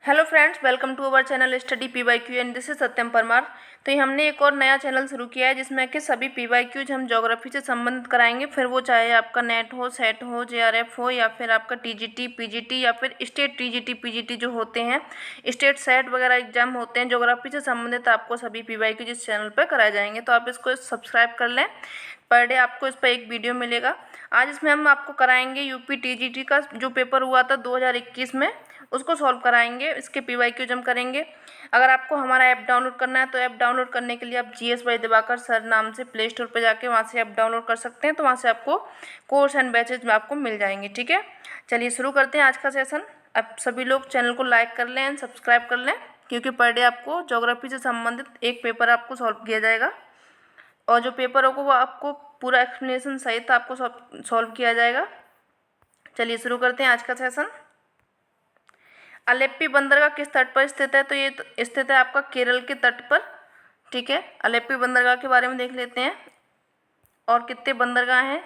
Hello friends, welcome to our channel study P Y Q and this is Satyam Parmar. तो ये हमने एक और नया चैनल शुरू किया है जिसमें कि सभी पीवाईक्यूज हम ज्योग्राफी से संबंधित कराएंगे। फिर वो चाहे आपका नेट हो, सेट हो, जेआरएफ हो या फिर आपका टीजीटी, पीजीटी या फिर स्टेट टीजीटी, पीजीटी जो होते हैं, स्टेट सेट वगैरह एग्जाम होते हैं, ज्योग्राफी से संबंधित आपको सभी पीवाईक्यूज इस चैनल पर कराए जाएंगे। तो आप इसको सब्सक्राइब कर लें। पर डे आपको इस पर एक वीडियो मिलेगा। आज इसमें हम आपको कराएंगे यूपी टीजीटी का जो पेपर हुआ था 2021 में, उसको सॉल्व कराएंगे। इसके पीवाईक्यूज हम करेंगे। अगर आपको हमारा ऐप डाउनलोड करना है तो ऐप डाउनलोड करने के लिए आप जीएस बाई दिवाकर सर नाम से प्ले स्टोर पर जाके वहाँ से ऐप डाउनलोड कर सकते हैं। तो वहाँ से आपको कोर्स एंड बैचेज में आपको मिल जाएंगे। ठीक है, चलिए शुरू करते हैं आज का सेशन। अब सभी लोग चैनल को लाइक कर लें एंड सब्सक्राइब कर लें, क्योंकि पर डे आपको ज्योग्राफी से संबंधित एक पेपर आपको सॉल्व किया जाएगा और जो पेपर होगा वो आपको पूरा एक्सप्लेनेशन सहित आपको सॉल्व किया जाएगा। चलिए शुरू करते हैं आज का सेशन। अलेप्पी बंदरगाह किस तट पर स्थित है? तो ये स्थित है आपका केरल के तट पर। ठीक है, अलेप्पी बंदरगाह के बारे में देख लेते हैं और कितने बंदरगाह हैं।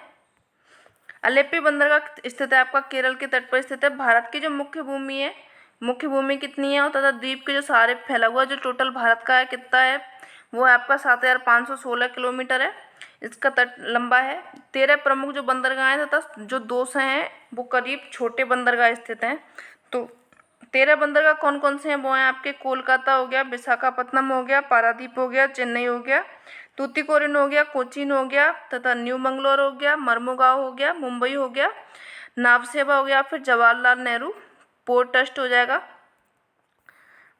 अलेप्पी बंदरगाह स्थित है आपका केरल के तट पर स्थित है। भारत की जो मुख्य भूमि है, मुख्य भूमि कितनी है और तथा द्वीप के जो सारे फैला हुआ जो टोटल भारत का है कितना है, वो है आपका 7,516 किलोमीटर है। इसका तट लंबा है। 13 प्रमुख जो बंदरगाह हैं तथा जो 200 हैं वो करीब छोटे बंदरगाह स्थित हैं। तो 13 बंदरगाह कौन कौन से हैं? वो हैं आपके कोलकाता हो गया, विशाखापत्तनम हो गया, पारादीप हो गया, चेन्नई हो गया, तूतीकोरिन हो गया, कोचीन हो गया तथा न्यू मंगलोर हो गया, मर्मुगांव हो गया, मुंबई हो गया, नावसेवा हो गया, फिर जवाहरलाल नेहरू पोर्ट ट्रस्ट हो जाएगा,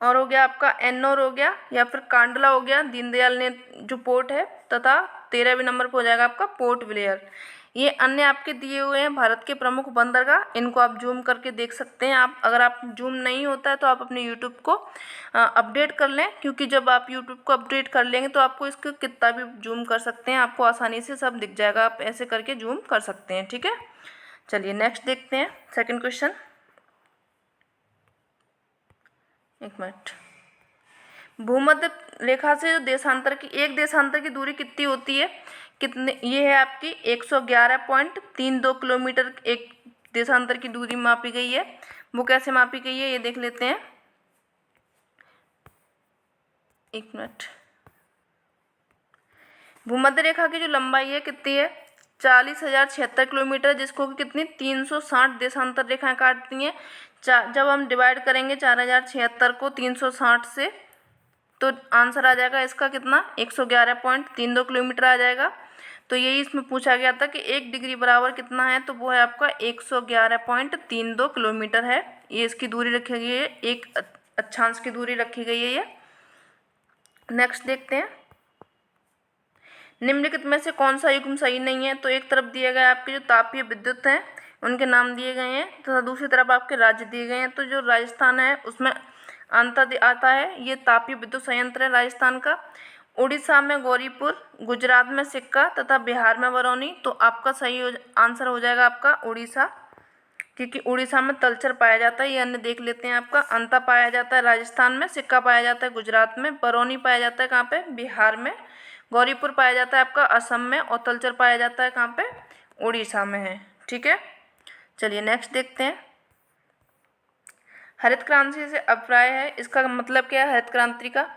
और हो गया आपका एन्नौर हो गया या फिर कांडला हो गया, दीनदयाल ने जो पोर्ट है, तथा 13वें नंबर पर हो जाएगा आपका पोर्ट ब्लेयर। ये अन्य आपके दिए हुए हैं भारत के प्रमुख बंदरगाह। इनको आप जूम करके देख सकते हैं। आप अगर आप जूम नहीं होता है तो आप अपने यूट्यूब को अपडेट कर लें, क्योंकि जब आप यूट्यूब को अपडेट कर लेंगे तो आपको इसको कितना भी जूम कर सकते हैं, आपको आसानी से सब दिख जाएगा। आप ऐसे करके जूम कर सकते हैं। ठीक है, चलिए नेक्स्ट देखते हैं सेकेंड क्वेश्चन। एक मिनट। भूमध्य रेखा से जो देशांतर की एक देशांतर की दूरी कितनी होती है? कितने? ये है आपकी 111.32 किलोमीटर एक देशांतर की दूरी मापी गई है। वो कैसे मापी गई है ये देख लेते हैं। एक मिनट। भूमध्य रेखा की जो लंबाई है कितनी है? 40,076 किलोमीटर, जिसको कि कितनी 360 देशांतर रेखाएं काटती हैं। जब हम डिवाइड करेंगे 4,076 को 360 से, तो आंसर आ जाएगा इसका कितना? 111.32 किलोमीटर आ जाएगा। तो यही इसमें पूछा गया था कि 1 डिग्री बराबर कितना है, तो वो है आपका 111.32 किलोमीटर है। ये इसकी दूरी रखी गई है, एक अक्षांश की दूरी रखी गई है ये। नेक्स्ट देखते हैं। निम्नलिखित में से कौन सा युग्म सही नहीं है? तो एक तरफ दिए गए आपके जो तापीय विद्युत हैं उनके नाम दिए गए हैं, तथा दूसरी तरफ आपके राज्य दिए गए हैं। तो जो राजस्थान है उसमें अंतर आता है, ये तापीय विद्युत संयंत्र है राजस्थान का। उड़ीसा में गौरीपुर, गुजरात में सिक्का तथा बिहार में बरौनी। तो आपका सही आंसर हो जाएगा आपका उड़ीसा, क्योंकि उड़ीसा में तलचर पाया जाता है। ये अन्य देख लेते हैं। आपका अंता पाया जाता है राजस्थान में, सिक्का पाया जाता है गुजरात में, बरौनी पाया जाता है कहाँ पे? बिहार में, गौरीपुर पाया जाता है आपका असम में, और तलचर पाया जाता है कहाँ पे? उड़ीसा में है। ठीक है, चलिए नेक्स्ट देखते हैं। हरित क्रांति से अभिप्राय है, इसका मतलब क्या है हरित क्रांति का?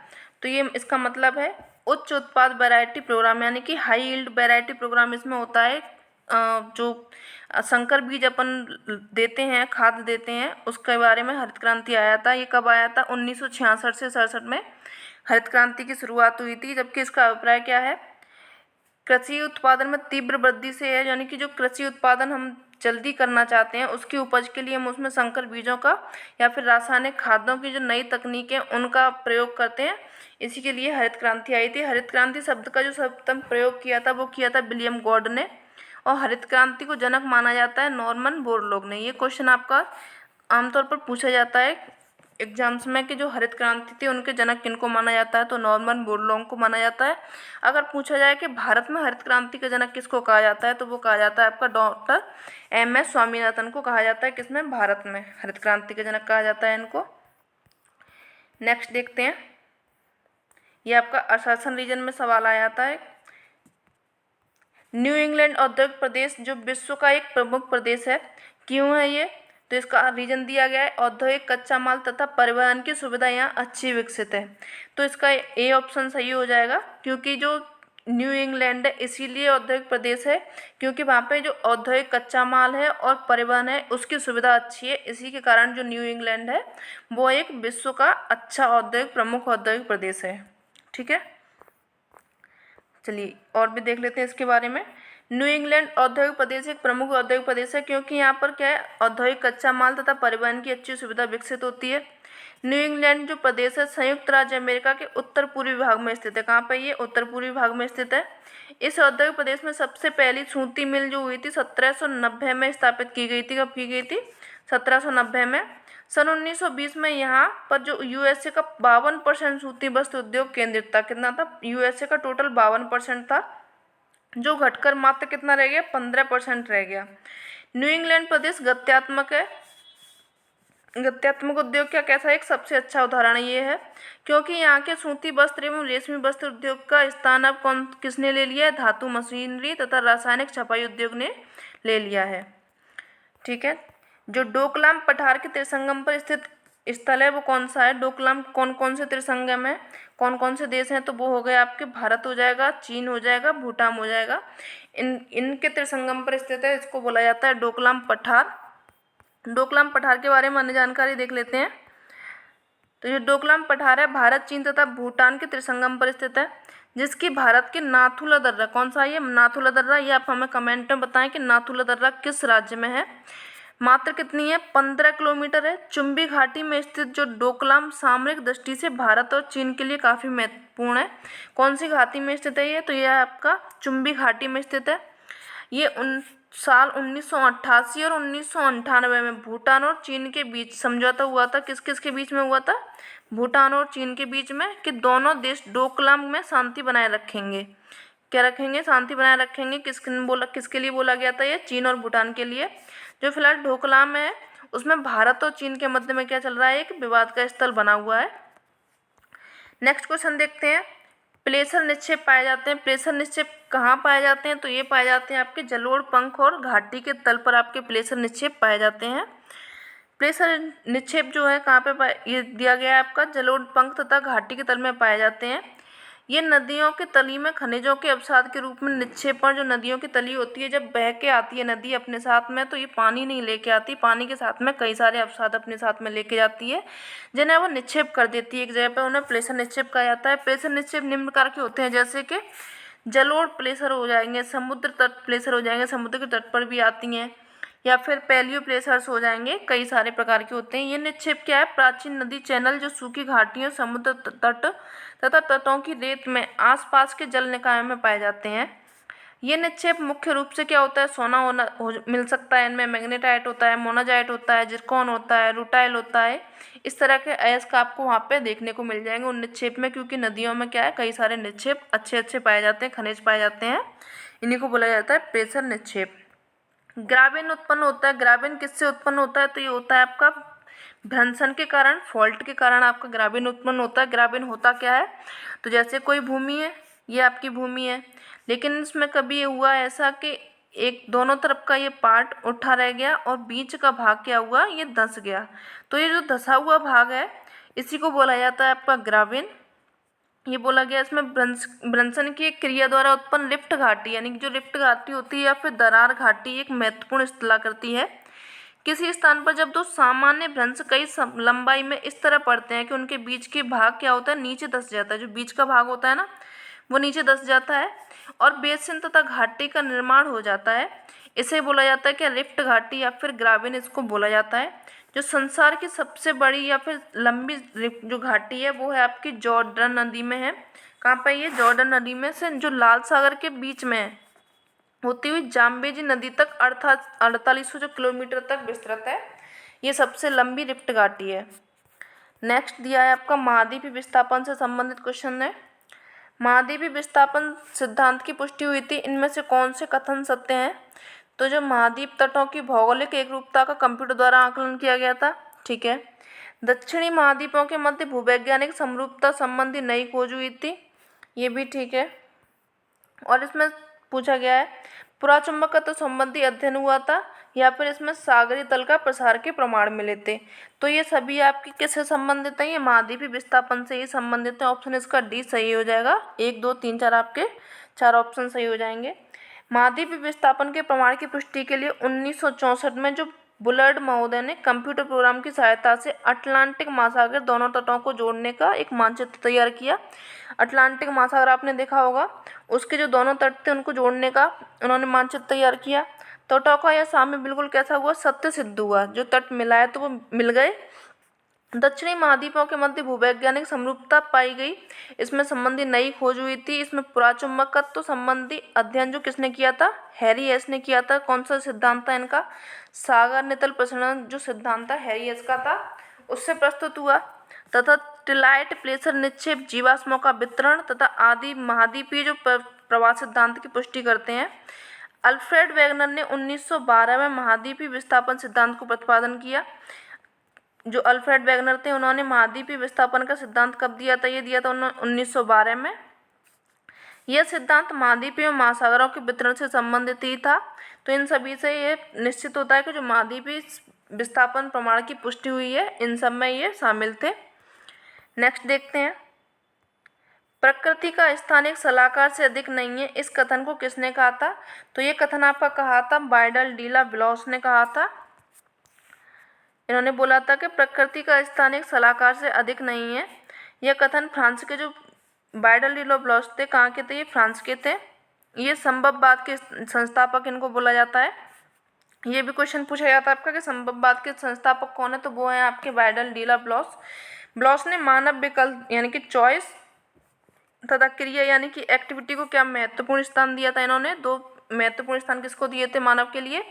तो ये इसका मतलब है उच्च उत्पाद वैरायटी प्रोग्राम, यानी कि हाई यील्ड वैरायटी प्रोग्राम इसमें होता है। जो संकर बीज अपन देते हैं, खाद देते हैं, उसके बारे में हरित क्रांति आया था। ये कब आया था? 1966 से 67 में हरित क्रांति की शुरुआत हुई थी। जबकि इसका अभिप्राय क्या है? कृषि उत्पादन में तीव्र वृद्धि से है, यानी कि जो कृषि उत्पादन हम जल्दी करना चाहते हैं उसकी उपज के लिए हम उसमें संकर बीजों का या फिर रासायनिक खादों की जो नई तकनीकें उनका प्रयोग करते हैं। इसी के लिए हरित क्रांति आई थी। हरित क्रांति शब्द का जो सर्वप्रथम प्रयोग किया था वो किया था विलियम गॉड ने, और हरित क्रांति को जनक माना जाता है नॉर्मन बोरलॉग ने। ये क्वेश्चन आपका आमतौर पर पूछा जाता है एग्जाम्स में कि जो हरित क्रांति थी उनके जनक किनको माना जाता है, तो नॉर्मन बोरलॉग को माना जाता है। अगर पूछा जाए कि भारत में हरित क्रांति के जनक किसको कहा जाता है, तो वो कहा जाता है आपका डॉक्टर एम.एस. स्वामीनाथन को कहा जाता है। किसमें? भारत में हरित क्रांति के जनक कहा जाता है इनको। नेक्स्ट देखते हैं। ये आपका असरसन रीजन में सवाल आया था। न्यू इंग्लैंड औद्योगिक प्रदेश जो विश्व का एक प्रमुख प्रदेश है, क्यों है ये? तो इसका रीजन दिया गया है औद्योगिक कच्चा माल तथा परिवहन की सुविधा यहाँ अच्छी विकसित है। तो इसका ए ऑप्शन सही हो जाएगा, क्योंकि जो न्यू इंग्लैंड है इसीलिए औद्योगिक प्रदेश है क्योंकि वहाँ पे जो औद्योगिक कच्चा माल है और परिवहन है उसकी सुविधा अच्छी है। इसी के कारण जो न्यू इंग्लैंड है वो एक विश्व का अच्छा औद्योगिक प्रमुख औद्योगिक प्रदेश है। ठीक है, चलिए और भी देख लेते हैं इसके बारे में। न्यू इंग्लैंड औद्योगिक प्रदेश एक प्रमुख औद्योगिक प्रदेश है क्योंकि यहाँ पर क्या है, औद्योगिक कच्चा माल तथा परिवहन की अच्छी सुविधा विकसित होती है। न्यू इंग्लैंड जो प्रदेश है संयुक्त राज्य अमेरिका के उत्तर पूर्वी भाग में स्थित है। कहाँ पे ये उत्तर पूर्वी भाग में स्थित है। इस औद्योगिक प्रदेश में सबसे पहली सूती मिल जो हुई थी 1790 में स्थापित की गई थी। कब की गई थी? 1790 में। सन 1920 में यहाँ पर जो यूएसए का 52% सूती वस्त्र उद्योग केंद्रित था। कितना था? यूएसए का टोटल 52% था, जो घटकर मात्र कितना रह गया? 15% रह गया। न्यू इंग्लैंड प्रदेश गत्यात्मक है। गत्यात्मक उद्योग का कैसा एक सबसे अच्छा उदाहरण ये है क्योंकि यहाँ के सूती वस्त्र एवं रेशमी वस्त्र उद्योग का स्थान अब किसने ले लिया है? धातु मशीनरी तथा रासायनिक छपाई उद्योग ने ले लिया है। ठीक है, जो डोकलाम पठार के त्रिसंगम पर स्थित स्थल है वो कौन सा है? डोकलाम कौन कौन से त्रिसंगम है, कौन कौन से देश हैं? तो वो हो गए आपके भारत हो जाएगा, चीन हो जाएगा, भूटान हो जाएगा। इनके त्रिसंगम पर स्थित है, इसको बोला जाता है डोकलाम पठार। डोकलाम पठार के बारे में अन्य जानकारी देख लेते हैं। तो ये डोकलाम पठार है भारत, चीन तथा भूटान के त्रिसंगम पर स्थित है, जिसकी भारत के नाथुला दर्रा, कौन सा है ये? नाथुला दर्रा। ये आप हमें कमेंट में बताएं कि नाथुला दर्रा किस राज्य में है। मात्र कितनी है? 15 किलोमीटर है। चुंबी घाटी में स्थित जो डोकलाम सामरिक दृष्टि से भारत और चीन के लिए काफ़ी महत्वपूर्ण है। कौन सी घाटी में स्थित है ये? तो यह आपका चुंबी घाटी में स्थित है। ये साल 1988 और 1998 में भूटान और चीन के बीच समझौता हुआ था। किस किस के बीच में हुआ था? भूटान और चीन के बीच में, कि दोनों देश डोकलाम में शांति बनाए रखेंगे। क्या रखेंगे? शांति बनाए रखेंगे। किसके लिए बोला गया था ये? चीन और भूटान के लिए। जो फिलहाल डोकलाम है उसमें भारत और चीन के मध्य में क्या चल रहा है? एक विवाद का स्थल बना हुआ है। नेक्स्ट क्वेश्चन देखते हैं। प्लेसर निक्षेप पाए जाते हैं। प्लेसर निक्षेप कहाँ पाए जाते हैं? तो ये पाए जाते हैं आपके जलोढ़, पंख और घाटी के तल पर आपके प्लेसर निक्षेप पाए जाते हैं। प्लेसर निक्षेप जो है कहाँ पे ये दिया गया है आपका जलोढ़, पंख तथा घाटी के तल में पाए जाते हैं। ये नदियों के तली में खनिजों के अवसाद के रूप में निक्षेपण, जो नदियों की तली होती है जब बह के आती है नदी अपने साथ में, तो ये पानी नहीं लेके आती, पानी के साथ में कई सारे अवसाद अपने साथ में लेके जाती है, जिन्हें वो निक्षेप कर देती है एक जगह पर, उन्हें प्लेसर निक्षेप कहा जाता है। प्लेसर निक्षेप निम्न प्रकार के होते हैं, जैसे कि जलोढ़ प्लेसर हो जाएंगे, समुद्र तट प्लेसर हो जाएंगे, समुद्र के तट पर भी आती हैं, या फिर पैलियो प्लेसर्स हो जाएंगे, कई सारे प्रकार के होते हैं। ये निक्षेप क्या है? प्राचीन नदी चैनल जो सूखी घाटियों, समुद्र तट तथा तटों की रेत में आसपास के जल निकायों में पाए जाते हैं। ये निक्षेप मुख्य रूप से क्या होता है? सोना मिल सकता है इनमें, मैग्नेटाइट होता है, मोनाजाइट होता है, जिरकॉन होता है, रूटाइल होता है। इस तरह के अयस्क आपको वहाँ पे देखने को मिल जाएंगे उन निक्षेप में, क्योंकि नदियों में क्या है, कई सारे निक्षेप अच्छे अच्छे पाए जाते हैं, खनिज पाए जाते हैं। इन्हीं को बोला जाता है प्लेसर निक्षेप। ग्राबेन उत्पन्न होता है। ग्राबेन किससे उत्पन्न होता है? तो ये होता है आपका भ्रंशन के कारण, फॉल्ट के कारण आपका ग्राबेन उत्पन्न होता है। ग्राबेन होता क्या है? तो जैसे कोई भूमि है, ये आपकी भूमि है, लेकिन इसमें कभी ये हुआ ऐसा कि एक दोनों तरफ का ये पार्ट उठा रह गया और बीच का भाग क्या हुआ? ये धंस गया। तो ये जो धंसा हुआ भाग है इसी को बोला जाता है आपका ग्राबेन। ये बोला गया इसमें भ्रंशन की एक क्रिया द्वारा उत्पन्न लिफ्ट घाटी, यानी कि जो लिफ्ट घाटी होती है या फिर दरार घाटी, एक महत्वपूर्ण स्थला करती है। किसी स्थान पर जब दो सामान्य भ्रंश कई लंबाई में इस तरह पड़ते हैं कि उनके बीच के भाग क्या होता है? नीचे धंस जाता है। जो बीच का भाग होता है ना, वो नीचे धंस जाता है और बेसिन तथा घाटी का निर्माण हो जाता है। इसे बोला जाता है क्या? लिफ्ट घाटी या फिर ग्राबेन इसको बोला जाता है। जो संसार की सबसे बड़ी या फिर लंबी जो घाटी है वो है आपकी जॉर्डन नदी में है। कहाँ पर? ये जॉर्डन नदी में से जो लाल सागर के बीच में है, होती हुई जाम्बेजी नदी तक, अर्थात 4800 किलोमीटर तक विस्तृत है। ये सबसे लंबी लिफ्ट घाटी है। नेक्स्ट दिया है आपका महाद्वीपीय विस्थापन से संबंधित क्वेश्चन है। महाद्वीपीय विस्थापन सिद्धांत की पुष्टि हुई थी, इनमें से कौन से कथन सत्य हैं? तो जो महाद्वीप तटों की भौगोलिक एकरूपता का कंप्यूटर द्वारा आकलन किया गया था। ठीक है। दक्षिणी महाद्वीपों के मध्य भूवैज्ञानिक समरूपता संबंधी नई खोज हुई थी, ये भी ठीक है। और इसमें पूछा गया है पुराचुंबकत्व संबंधी अध्ययन हुआ था, या फिर इसमें सागरीय तल का प्रसार के प्रमाण मिले थे। तो ये सभी आपके किससे संबंधित हैं? ये महाद्वीपीय विस्थापन से ही संबंधित है। ऑप्शन इसका डी सही हो जाएगा। 1 2 3 4 आपके 4 ऑप्शन सही हो जाएंगे। महाद्वीपीय विस्थापन के प्रमाण की पुष्टि के लिए 1964 में जो बुलर्ड महोदय ने कंप्यूटर प्रोग्राम की सहायता से अटलांटिक महासागर दोनों तटों को जोड़ने का एक मानचित्र तैयार किया। अटलांटिक महासागर आपने देखा होगा, उसके जो दोनों तट थे उनको जोड़ने का उन्होंने मानचित्र तैयार किया। तटों का यह साम्य बिल्कुल कैसा हुआ? सत्य सिद्ध हुआ। जो तट मिलाए तो वो मिल गए। दक्षिणी महाद्वीपों के मध्य भूवैज्ञानिक समरूपता पाई गई। इसमें संबंधी नई खोज हुई थी। इसमें पुराचुंबकत्व संबंधी अध्ययन जो किसने किया था? हैरी हेस ने किया था। कौन सा सिद्धांत था इनका? सागर नितल प्रसरण जो सिद्धांत था हैरी हेस का था, उससे प्रस्तुत हुआ। तथा टिलाइट प्लेसर निक्षेप जीवाश्मों का वितरण तथा आदि महाद्वीपीय जो प्रवाह सिद्धांत की पुष्टि करते हैं। अल्फ्रेड वेगनर ने 1912 में महाद्वीपीय विस्थापन सिद्धांत को प्रतिपादन किया। जो अल्फ्रेड वेगनर थे उन्होंने महाद्वीपीय विस्थापन का सिद्धांत कब दिया था? ये दिया था 1912 में। यह सिद्धांत महाद्वीपीय महासागरों के वितरण से संबंधित ही था। तो इन सभी से ये निश्चित होता है कि जो महाद्वीपीय विस्थापन प्रमाण की पुष्टि हुई है, इन सब में ये शामिल थे। नेक्स्ट देखते हैं, प्रकृति का स्थान एक सलाहकार से अधिक नहीं है, इस कथन को किसने कहा था? तो ये कथन आपका कहा था बाइडल डीला ब्लॉस ने कहा था। इन्होंने बोला था कि प्रकृति का स्थान एक सलाहकार से अधिक नहीं है। यह कथन फ्रांस के जो बाइडल डीला ब्लॉस थे, कहाँ के थे? ये फ्रांस के थे। ये संभववाद के संस्थापक इनको बोला जाता है। ये भी क्वेश्चन पूछा जाता है आपका कि संभववाद के संस्थापक कौन है? तो वो है आपके बाइडल डीला ब्लॉस। ब्लॉस ने मानव विकल्प यानी कि चॉइस तथा क्रिया यानी कि एक्टिविटी को क्या महत्वपूर्ण स्थान दिया था? इन्होंने 2 महत्वपूर्ण स्थान किसको दिए थे मानव के लिए?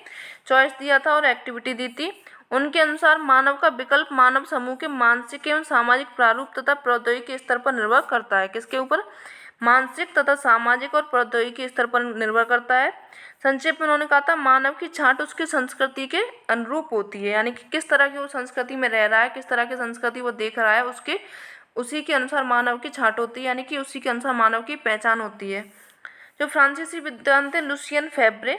चॉइस दिया था और एक्टिविटी दी थी। उनके अनुसार मानव का विकल्प मानव समूह के मानसिक एवं सामाजिक प्रारूप तथा प्रौद्योगिकी स्तर पर निर्भर करता है। किसके ऊपर? मानसिक तथा सामाजिक और प्रौद्योगिकी स्तर पर निर्भर करता है। संक्षेप में उन्होंने कहा था मानव की छांट उसकी संस्कृति के अनुरूप होती है, यानी कि किस तरह की वो संस्कृति में रह रहा है, किस तरह की संस्कृति वो देख रहा है, उसी के अनुसार मानव की छांट होती है, यानी कि उसी के अनुसार मानव की पहचान होती है। जो फ्रांसीसी विद्वान थे लुसियन फेब्रे,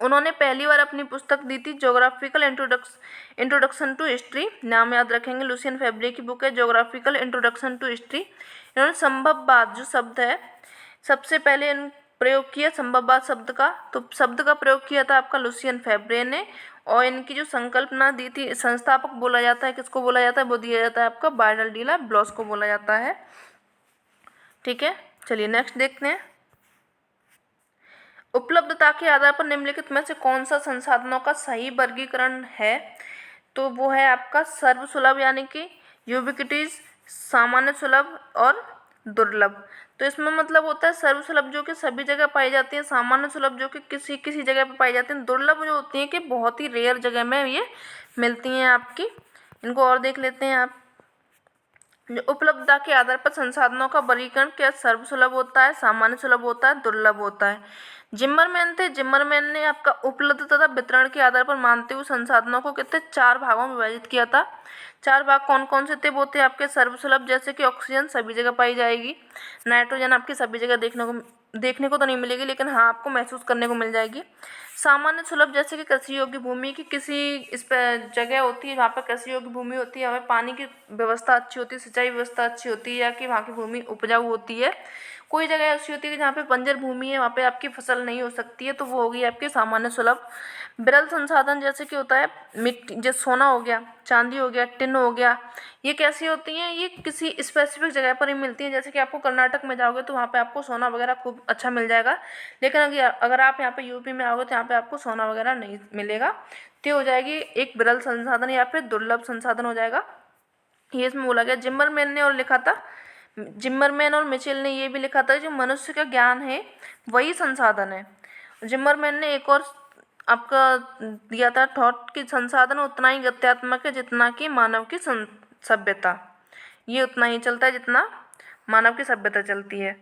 उन्होंने पहली बार अपनी पुस्तक दी थी ज्योग्राफिकल इंट्रोडक्शन टू हिस्ट्री। नाम याद रखेंगे, लुसियन फेब्रे की बुक है ज्योग्राफिकल इंट्रोडक्शन टू हिस्ट्री। इन्होंने संभववाद जो शब्द है सबसे पहले प्रयोग किया संभववाद शब्द का। तो शब्द का प्रयोग किया था आपका लुसियन फेब्रे ने, और इनकी जो संकल्पना दी थी, संस्थापक बोला जाता है, किसको बोला जाता है? वो दिया जाता है आपका बाइडल डीला ब्लॉस को बोला जाता है। ठीक है, चलिए नेक्स्ट देखते हैं। उपलब्धता के आधार पर निम्नलिखित में से कौन सा संसाधनों का सही वर्गीकरण है? तो वो है आपका सर्वसुलभ यानी कि यूबिक्विटीज, सामान्य सुलभ और दुर्लभ। तो इसमें मतलब होता है सर्वसुलभ जो कि सभी जगह पाई जाती है, सामान्य सुलभ जो कि किसी किसी जगह पे पाई जाती हैं, दुर्लभ जो होती हैं कि बहुत ही रेयर जगह में ये मिलती हैं आपकी। इनको और देख लेते हैं आप। उपलब्धता के आधार पर संसाधनों का वर्गीकरण क्या सर्वसुलभ होता है, सामान्य सुलभ होता है, दुर्लभ होता है। जिम्मरमैन थे, जिम्मरमैन ने आपका उपलब्ध तथा वितरण के आधार पर मानते हुए संसाधनों को कितने 4 भागों में विभाजित किया था। 4 भाग कौन कौन से थे? वो थे आपके सर्वसुलभ, जैसे कि ऑक्सीजन सभी जगह पाई जाएगी, नाइट्रोजन आपकी सभी जगह देखने को तो नहीं मिलेगी, लेकिन हाँ आपको महसूस करने को मिल जाएगी। सामान्य सुलभ जैसे कि कृषि योग्य भूमि की किसी इस पर जगह होती है जहाँ पर कृषि योग्य भूमि होती है, हमें पानी की व्यवस्था अच्छी होती है, सिंचाई व्यवस्था अच्छी होती है, या कि वहाँ की भूमि उपजाऊ होती है। कोई जगह ऐसी होती है कि जहाँ पे बंजर भूमि है, वहाँ पे आपकी फसल नहीं हो सकती है, तो वो होगी आपकी सामान्य सुलभ। विरल संसाधन जैसे कि होता है मिट्टी, जैसे सोना हो गया, चांदी हो गया, टिन हो गया, ये कैसी होती हैं? ये किसी स्पेसिफिक जगह पर ही मिलती हैं। जैसे कि आपको कर्नाटक में जाओगे तो वहाँ पे आपको सोना वगैरह खूब अच्छा मिल जाएगा, लेकिन अगर आप यहाँ पे यूपी में आओगे तो यहाँ पे आपको सोना वगैरह नहीं मिलेगा। तो हो जाएगी एक विरल संसाधन या फिर दुर्लभ संसाधन हो जाएगा। ये इसमें बोला गया। जिम्मरमैन ने और लिखा था, जिम्मरमैन और मिचेल ने ये भी लिखा था जो मनुष्य का ज्ञान है वही संसाधन है। जिम्मरमैन ने एक और आपका दिया था थॉट कि संसाधन उतना ही गत्यात्मक है जितना कि मानव की सभ्यता, ये उतना ही चलता है जितना मानव की सभ्यता चलती है।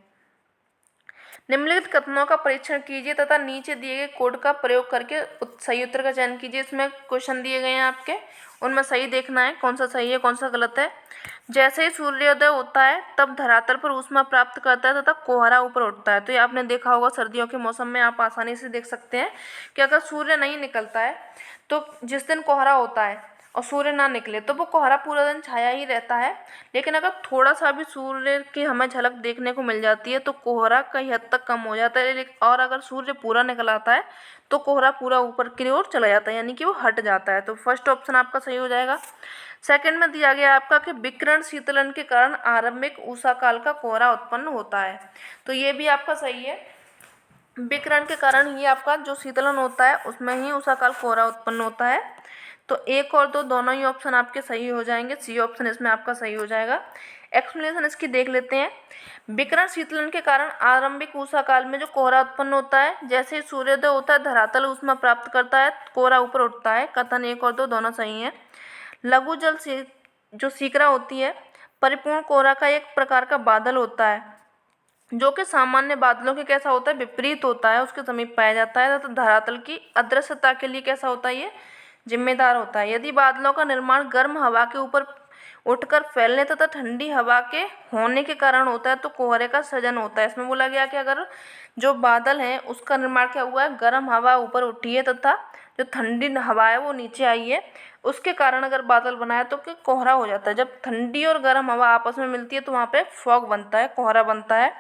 निम्नलिखित कथनों का परीक्षण कीजिए तथा नीचे दिए गए कोड का प्रयोग करके सही उत्तर का चयन कीजिए। इसमें क्वेश्चन दिए गए हैं आपके, उनमें सही देखना है कौन सा सही है कौन सा गलत है। जैसे ही सूर्योदय होता है तब धरातल पर ऊष्मा प्राप्त करता है तथा कोहरा ऊपर उठता है। तो ये आपने देखा होगा सर्दियों के मौसम में आप आसानी से देख सकते हैं कि अगर सूर्य नहीं निकलता है तो जिस दिन कोहरा होता है और सूर्य ना निकले तो वो कोहरा पूरा दिन छाया ही रहता है। लेकिन अगर थोड़ा सा भी सूर्य की हमें झलक देखने को मिल जाती है तो कोहरा कई हद तक कम हो जाता है। और अगर सूर्य पूरा निकल आता है तो कोहरा पूरा ऊपर की ओर चला जाता है, यानी कि वो हट जाता है। तो फर्स्ट ऑप्शन आपका सही हो जाएगा। सेकंड में दिया गया आपका कि विकिरण शीतलन के कारण आरंभिक ऊषा काल का कोहरा उत्पन्न होता है। तो ये भी आपका सही है, विकिरण के कारण ही आपका जो शीतलन होता है उसमें ही उषा काल कोहरा उत्पन्न होता है। तो एक और दो दोनों ही ऑप्शन आपके सही हो जाएंगे, सी ऑप्शन इसमें आपका सही हो जाएगा। एक्सप्लेनेशन इसकी देख लेते हैं। विकिरण शीतलन के कारण आरंभिक ऊषा काल में जो कोहरा उत्पन्न होता है, जैसे ही सूर्योदय होता है धरातल ऊष्मा प्राप्त करता है, कोहरा ऊपर उठता है। कथन एक और दो दोनों सही हैं। लघु जल जो शिखरा होती है परिपूर्ण कोहरा का एक प्रकार का बादल होता है जो कि सामान्य बादलों के कैसा होता है, विपरीत होता है, उसके समीप पाया जाता है। तो धरातल की अदृश्यता के लिए कैसा होता है, ये जिम्मेदार होता है। यदि बादलों का निर्माण गर्म हवा के ऊपर उठकर फैलने तथा ठंडी हवा के होने के कारण होता है तो कोहरे का सृजन होता है। इसमें बोला गया कि अगर जो बादल है उसका निर्माण क्या हुआ है, गर्म हवा ऊपर उठी है तथा जो ठंडी हवा है वो नीचे आई है, उसके कारण अगर बादल बनाया तो कि कोहरा हो जाता है। जब ठंडी और गर्म हवा आपस में मिलती है तो वहाँ पे फॉग बनता है, कोहरा बनता है।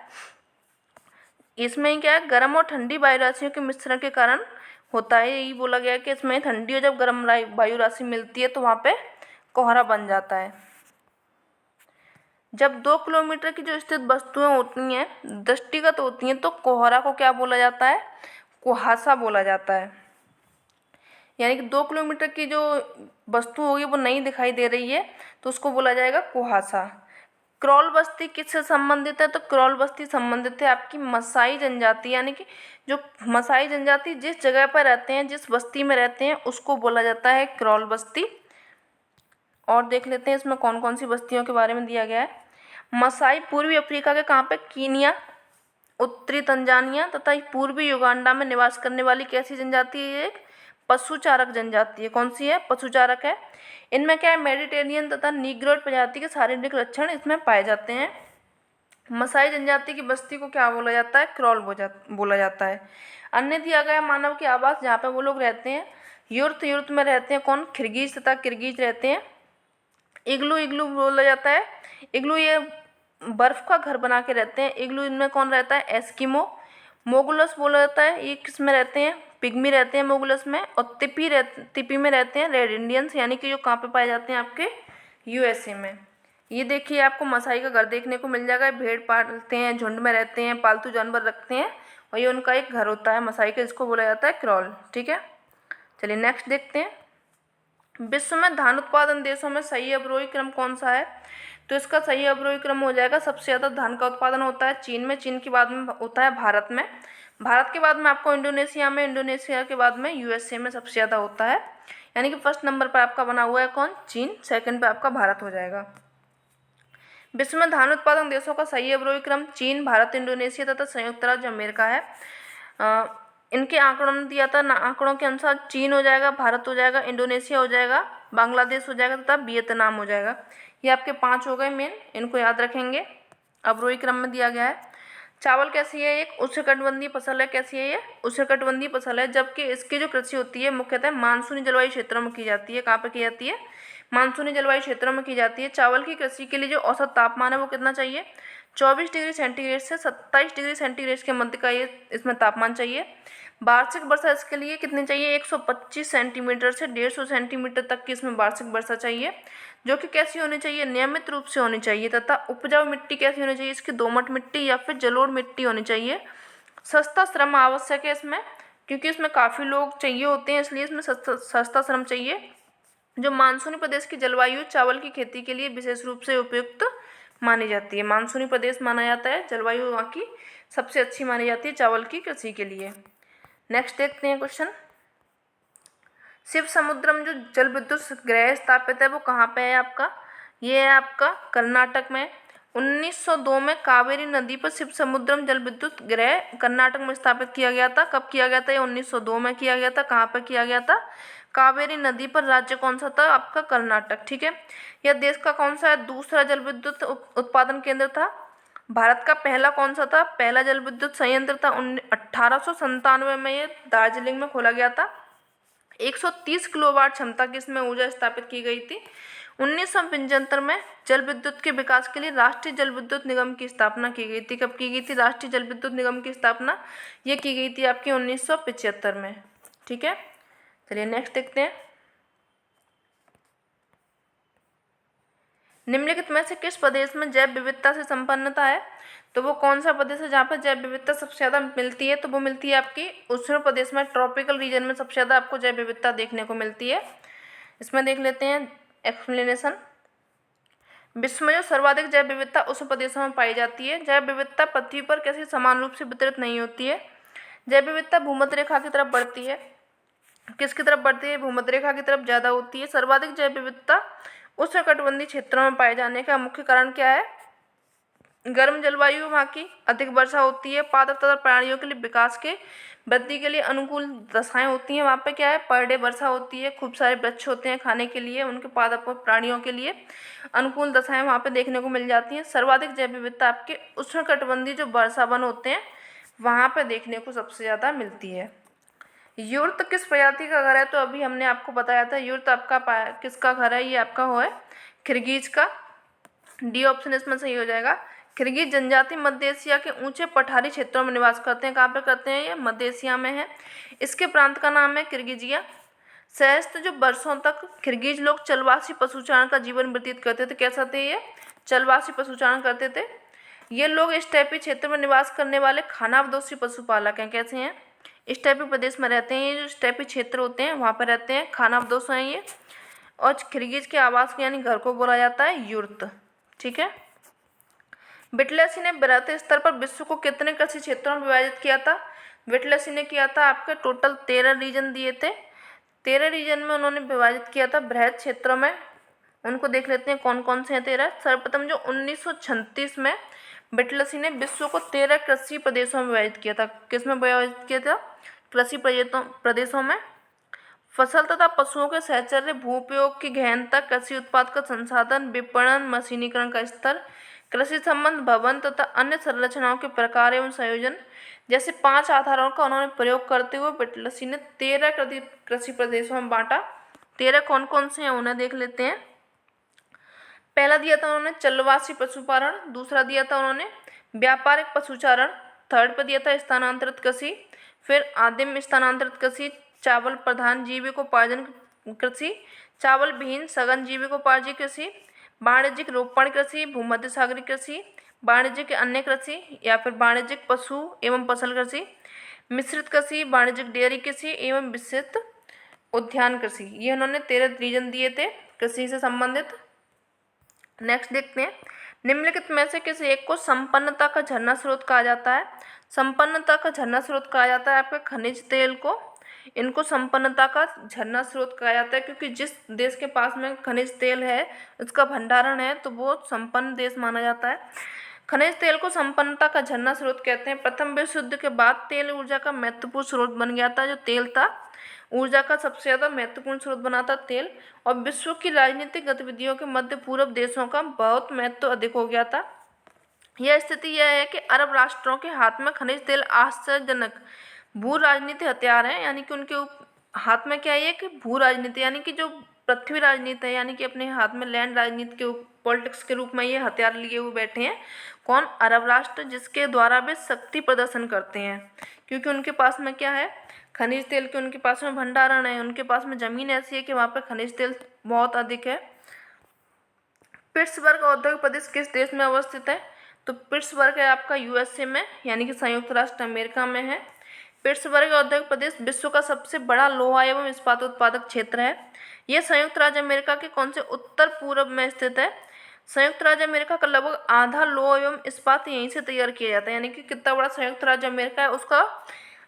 इसमें क्या है, गर्म और ठंडी वायु राशियों के मिश्रण के कारण होता है। यही बोला गया है कि इसमें ठंडी और जब गर्म वायु राशि मिलती है तो वहाँ पे कोहरा बन जाता है। जब 2 किलोमीटर की जो स्थित वस्तुएं होती हैं दृष्टिगत होती हैं तो कोहरा को क्या बोला जाता है, कुहासा बोला जाता है। यानी कि 2 किलोमीटर की जो वस्तु होगी वो नहीं दिखाई दे रही है तो उसको बोला जाएगा कुहासा। क्रॉल बस्ती किससे संबंधित है, तो क्रॉल बस्ती संबंधित है आपकी मसाई जनजाति, यानी कि जो मसाई जनजाति जिस जगह पर रहते हैं, जिस बस्ती में रहते हैं उसको बोला जाता है क्रॉल बस्ती। और देख लेते हैं इसमें कौन कौन सी बस्तियों के बारे में दिया गया है। मसाई पूर्वी अफ्रीका के कहाँ पे, कीनिया, उत्तरी तंजानिया तथा पूर्वी युगांडा में निवास करने वाली कैसी जनजाति है, एक पशुचारक जनजाति है। कौन सी है, पशुचारक है। इनमें क्या है, मेडिटेरियन तथा नीग्रोइड प्रजाति के शारीरिक लक्षण इसमें पाए जाते हैं। मसाई जनजाति की बस्ती को क्या बोला जाता है, क्रॉल बोला जाता है। अन्य दिया गया मानव के आवास जहाँ पे वो लोग रहते हैं, यूर्त में रहते हैं कौन, किर्गिज तथा किर्गिज रहते हैं। इग्लू बोला जाता है, इग्लू ये बर्फ का घर बना के रहते हैं। इग्लू इनमें कौन रहता है, एस्किमो। मोगुलस बोला जाता है, ये किस में रहते हैं, पिग्मी रहते हैं मोगुलस में। और तिपी में रहते हैं रेड इंडियंस, यानी कि जो कहाँ पे पाए जाते हैं आपके यूएसए में। ये देखिए आपको मसाई का घर देखने को मिल जाएगा। भेड़ पालते हैं, झुंड में रहते हैं, पालतू जानवर रखते हैं और ये उनका एक घर होता है मसाई का, जिसको बोला जाता है क्रॉल। ठीक है, चलिए नेक्स्ट देखते हैं। विश्व में धान उत्पादन देशों में सही अवरोही क्रम कौन सा है, तो इसका सही अवरोही क्रम हो जाएगा, सबसे ज़्यादा धान का उत्पादन होता है चीन में, चीन के बाद में होता है भारत में, भारत के बाद में आपको इंडोनेशिया में, इंडोनेशिया के बाद में यूएसए में सबसे ज़्यादा होता है। यानी कि फर्स्ट नंबर पर आपका बना हुआ है कौन, चीन, सेकंड पे आपका भारत हो जाएगा। विश्व में धान उत्पादन देशों का सही अवरोही क्रम चीन, भारत, इंडोनेशिया तथा संयुक्त राज्य अमेरिका है। इनके आंकड़ों ने दिया था, आंकड़ों के अनुसार चीन हो जाएगा, भारत हो जाएगा, इंडोनेशिया हो जाएगा, बांग्लादेश हो जाएगा तथा वियतनाम हो जाएगा। ये आपके 5 हो गए मेन, इनको याद रखेंगे। अवरोही क्रम में दिया गया है। चावल कैसी है, एक उष्णकटिबंधीय फसल है। कैसी है ये, उष्णकटिबंधीय फसल है, जबकि इसकी जो कृषि होती है मुख्यतः मानसूनी जलवायु क्षेत्रों में की जाती है। कहाँ पे की जाती है, मानसूनी जलवायु क्षेत्रों में की जाती है। चावल की कृषि के लिए जो औसत तापमान है वो कितना चाहिए, 24 डिग्री सेंटीग्रेड से 27 डिग्री सेंटीग्रेड के मध्य का ये इसमें तापमान चाहिए। वार्षिक वर्षा इसके लिए कितनी चाहिए, 125 सेंटीमीटर से 150 सेंटीमीटर तक की इसमें वार्षिक वर्षा चाहिए, जो कि कैसी होनी चाहिए, नियमित रूप से होनी चाहिए। तथा उपजाऊ मिट्टी कैसी होनी चाहिए, इसकी दोमट मिट्टी या फिर जलोढ़ मिट्टी होनी चाहिए। सस्ता श्रम आवश्यक है इसमें, क्योंकि इसमें काफ़ी लोग चाहिए होते हैं, इसलिए इसमें सस्ता श्रम चाहिए। जो मानसूनी प्रदेश की जलवायु चावल की खेती के लिए विशेष रूप से उपयुक्त मानी जाती है। मानसूनी प्रदेश माना जाता है, जलवायु वहाँ की सबसे अच्छी मानी जाती है चावल की कृषि के लिए। नेक्स्ट देखते हैं क्वेश्चन। शिव समुद्रम जो जल विद्युत गृह स्थापित है वो कहाँ पे है आपका, ये है आपका कर्नाटक में। 1902 में कावेरी नदी पर शिव समुद्रम जल विद्युत गृह कर्नाटक में स्थापित किया गया था। कब किया गया था, ये 1902 में किया गया था। कहाँ पर किया गया था, कावेरी नदी पर राज्य कौन सा था आपका? कर्नाटक। ठीक है। यह देश का कौन सा दूसरा जल विद्युत उत्पादन केंद्र था? भारत का पहला कौन सा था? पहला जल विद्युत संयंत्र था 1897 में, ये दार्जिलिंग में खोला गया था। 130 किलोवाट क्षमता की इसमें ऊर्जा स्थापित की गई थी। 1975 में जल विद्युत के विकास के लिए राष्ट्रीय जल विद्युत निगम की स्थापना की गई थी। कब की गई थी राष्ट्रीय जल विद्युत निगम की स्थापना? ये की गई थी आपकी 1975 में। ठीक है। चलिए नेक्स्ट देखते हैं। निम्नलिखित में से किस प्रदेश में जैव विविधता से संपन्नता है? तो वो कौन सा प्रदेश है जहाँ पर जैव विविधता सबसे ज़्यादा मिलती है? तो वो मिलती है आपकी उत्तर प्रदेश में, ट्रॉपिकल रीजन में सबसे ज़्यादा आपको जैव विविधता देखने को मिलती है। इसमें देख लेते हैं एक्सप्लेनेशन। विश्व में जो सर्वाधिक जैव विविधता उस प्रदेशों में पाई जाती है। जैव विविधता पृथ्वी पर कैसे समान रूप से वितरित नहीं होती है। जैव विविधता भूमध्य रेखा की तरफ बढ़ती है। किसकी तरफ बढ़ती है? भूमध्य रेखा की तरफ ज़्यादा होती है। सर्वाधिक जैव विविधता उष्णकटिबंधीय क्षेत्रों में पाए जाने का मुख्य कारण क्या है? गर्म जलवायु, वहाँ की अधिक वर्षा होती है, पादप तथा प्राणियों के लिए विकास के वृद्धि के लिए अनुकूल दशाएं होती हैं। वहाँ पे क्या है? पर डे वर्षा होती है, खूब सारे वृक्ष होते हैं खाने के लिए, उनके पादप और प्राणियों के लिए अनुकूल दशाएं वहाँ पे देखने को मिल जाती हैं। सर्वाधिक जैव विविधता आपके उष्णकटिबंधीय जो वर्षा वन होते हैं वहाँ पे देखने को सबसे ज़्यादा मिलती है। यूर्त किस प्रजाति का घर है? तो अभी हमने आपको बताया था यूर्त आपका किसका घर है? ये आपका हो है खिरगीज का। डी ऑप्शन इसमें सही हो जाएगा। खिरगीज जनजाति मध्य एशिया के ऊंचे पठारी क्षेत्रों में निवास करते हैं। कहाँ पे करते हैं? ये मध्य एशिया में है। इसके प्रांत का नाम है किर्गिजिया। सहस्त्र जो वर्षों तक खिरगीज लोग चलवासी पशुचारण का जीवन व्यतीत करते थे। कैसा थे ये? चलवासी पशुचारण करते थे। ये लोग स्टेपी क्षेत्र में निवास करने वाले खानाबदोशी पशुपालक हैं। कैसे हैं? स्टेपी प्रदेश में रहते हैं। ये जो स्टेपी क्षेत्र होते हैं वहाँ पर रहते हैं, खानाबदोश हैं ये। और खिरगीज के आवास यानी घर को बोला जाता है यूर्त। ठीक है। बिटलेसी ने बृहत स्तर पर विश्व को कितने कृषि क्षेत्रों में विभाजित किया था? बिटलेसी ने किया था आपके टोटल 13 रीजन दिए थे। 13 रीजन में उन्होंने विभाजित किया था बृहत क्षेत्रों में। उनको देख लेते हैं कौन कौन से हैं 13। सर्वप्रथम जो 1936 में बिटलेसी ने विश्व को 13 कृषि प्रदेशों में विभाजित किया था। किस में विभाजित किया था? कृषि प्रदेशों में। फसल तथा पशुओं के सहचर्य, भूउपयोग की गहनता, कृषि उत्पाद का संसाधन, विपणन, मशीनीकरण का स्तर, कृषि संबंध भवन तथा अन्य संरचनाओं के प्रकार एवं संयोजन जैसे 5 आधारों का उन्होंने प्रयोग करते हुए बिटलेसी ने 13 कृषि प्रदेशों में बांटा। 13 कौन कौन से हैं उन्हें देख लेते हैं। पहला दिया था उन्होंने चलवासी पशुपालन, दूसरा दिया था उन्होंने व्यापारिक पशुचारण, थर्ड पे दिया था स्थानांतरित कृषि, फिर आदिम स्थानांतरित कृषि, चावल प्रधान जीविकोपार्जन कृषि, चावल विहीन सघन जीविकोपार्जी कृषि, वाणिज्यिक रोपण कृषि, भूमध्य सागरीय कृषि, वाणिज्यिक अन्य कृषि या फिर वाणिज्यिक पशु एवं फसल कृषि, मिश्रित कृषि, वाणिज्यिक डेयरी कृषि एवं विस्तृत उद्यान कृषि। ये उन्होंने 13 रीजन दिए थे कृषि से संबंधित। नेक्स्ट देखते हैं। निम्नलिखित में से किसी एक को संपन्नता का झरना स्रोत कहा जाता है? संपन्नता का झरना स्रोत कहा जाता है आपके खनिज तेल को। इनको संपन्नता का झरना स्रोत कहा जाता है क्योंकि जिस देश के पास में खनिज तेल है, उसका भंडारण है, तो वो संपन्न देश माना जाता है। खनिज तेल को संपन्नता का झरना स्रोत कहते हैं। प्रथम विश्व युद्ध के बाद तेल ऊर्जा का महत्वपूर्ण स्रोत बन गया था। जो तेल था ऊर्जा का सबसे ज़्यादा महत्वपूर्ण स्रोत बना था तेल, और विश्व की राजनीतिक गतिविधियों के मध्य पूर्व देशों का बहुत महत्व अधिक हो गया था। यह स्थिति यह है कि अरब राष्ट्रों के हाथ में खनिज तेल आश्चर्यजनक भू राजनीति हथियार हैं। यानी कि उनके हाथ में क्या है कि भू राजनीति, यानी कि जो पृथ्वी राजनीति है, यानी कि अपने हाथ में लैंड राजनीति के पॉलिटिक्स के रूप में ये हथियार लिए हुए बैठे हैं। कौन? अरब राष्ट्र, जिसके द्वारा वे शक्ति प्रदर्शन करते हैं क्योंकि उनके पास में क्या है? खनिज तेल के उनके पास में भंडारण है, उनके पास में ज़मीन ऐसी है कि वहाँ पर खनिज तेल बहुत अधिक है। पिट्सबर्ग औद्योगिक प्रदेश किस देश में अवस्थित है? तो पिट्सबर्ग है आपका यूएसए में, यानी कि संयुक्त राष्ट्र अमेरिका में है। पिट्सबर्ग औद्योगिक प्रदेश विश्व का सबसे बड़ा लोहा एवं इस्पात उत्पादक क्षेत्र है। यह संयुक्त राज्य अमेरिका के कौन से उत्तर पूर्व में स्थित है? संयुक्त राज्य अमेरिका का लगभग आधा लोहा एवं इस्पात यहीं से तैयार किया जाता है। यानी कि कितना बड़ा संयुक्त राज्य अमेरिका है, उसका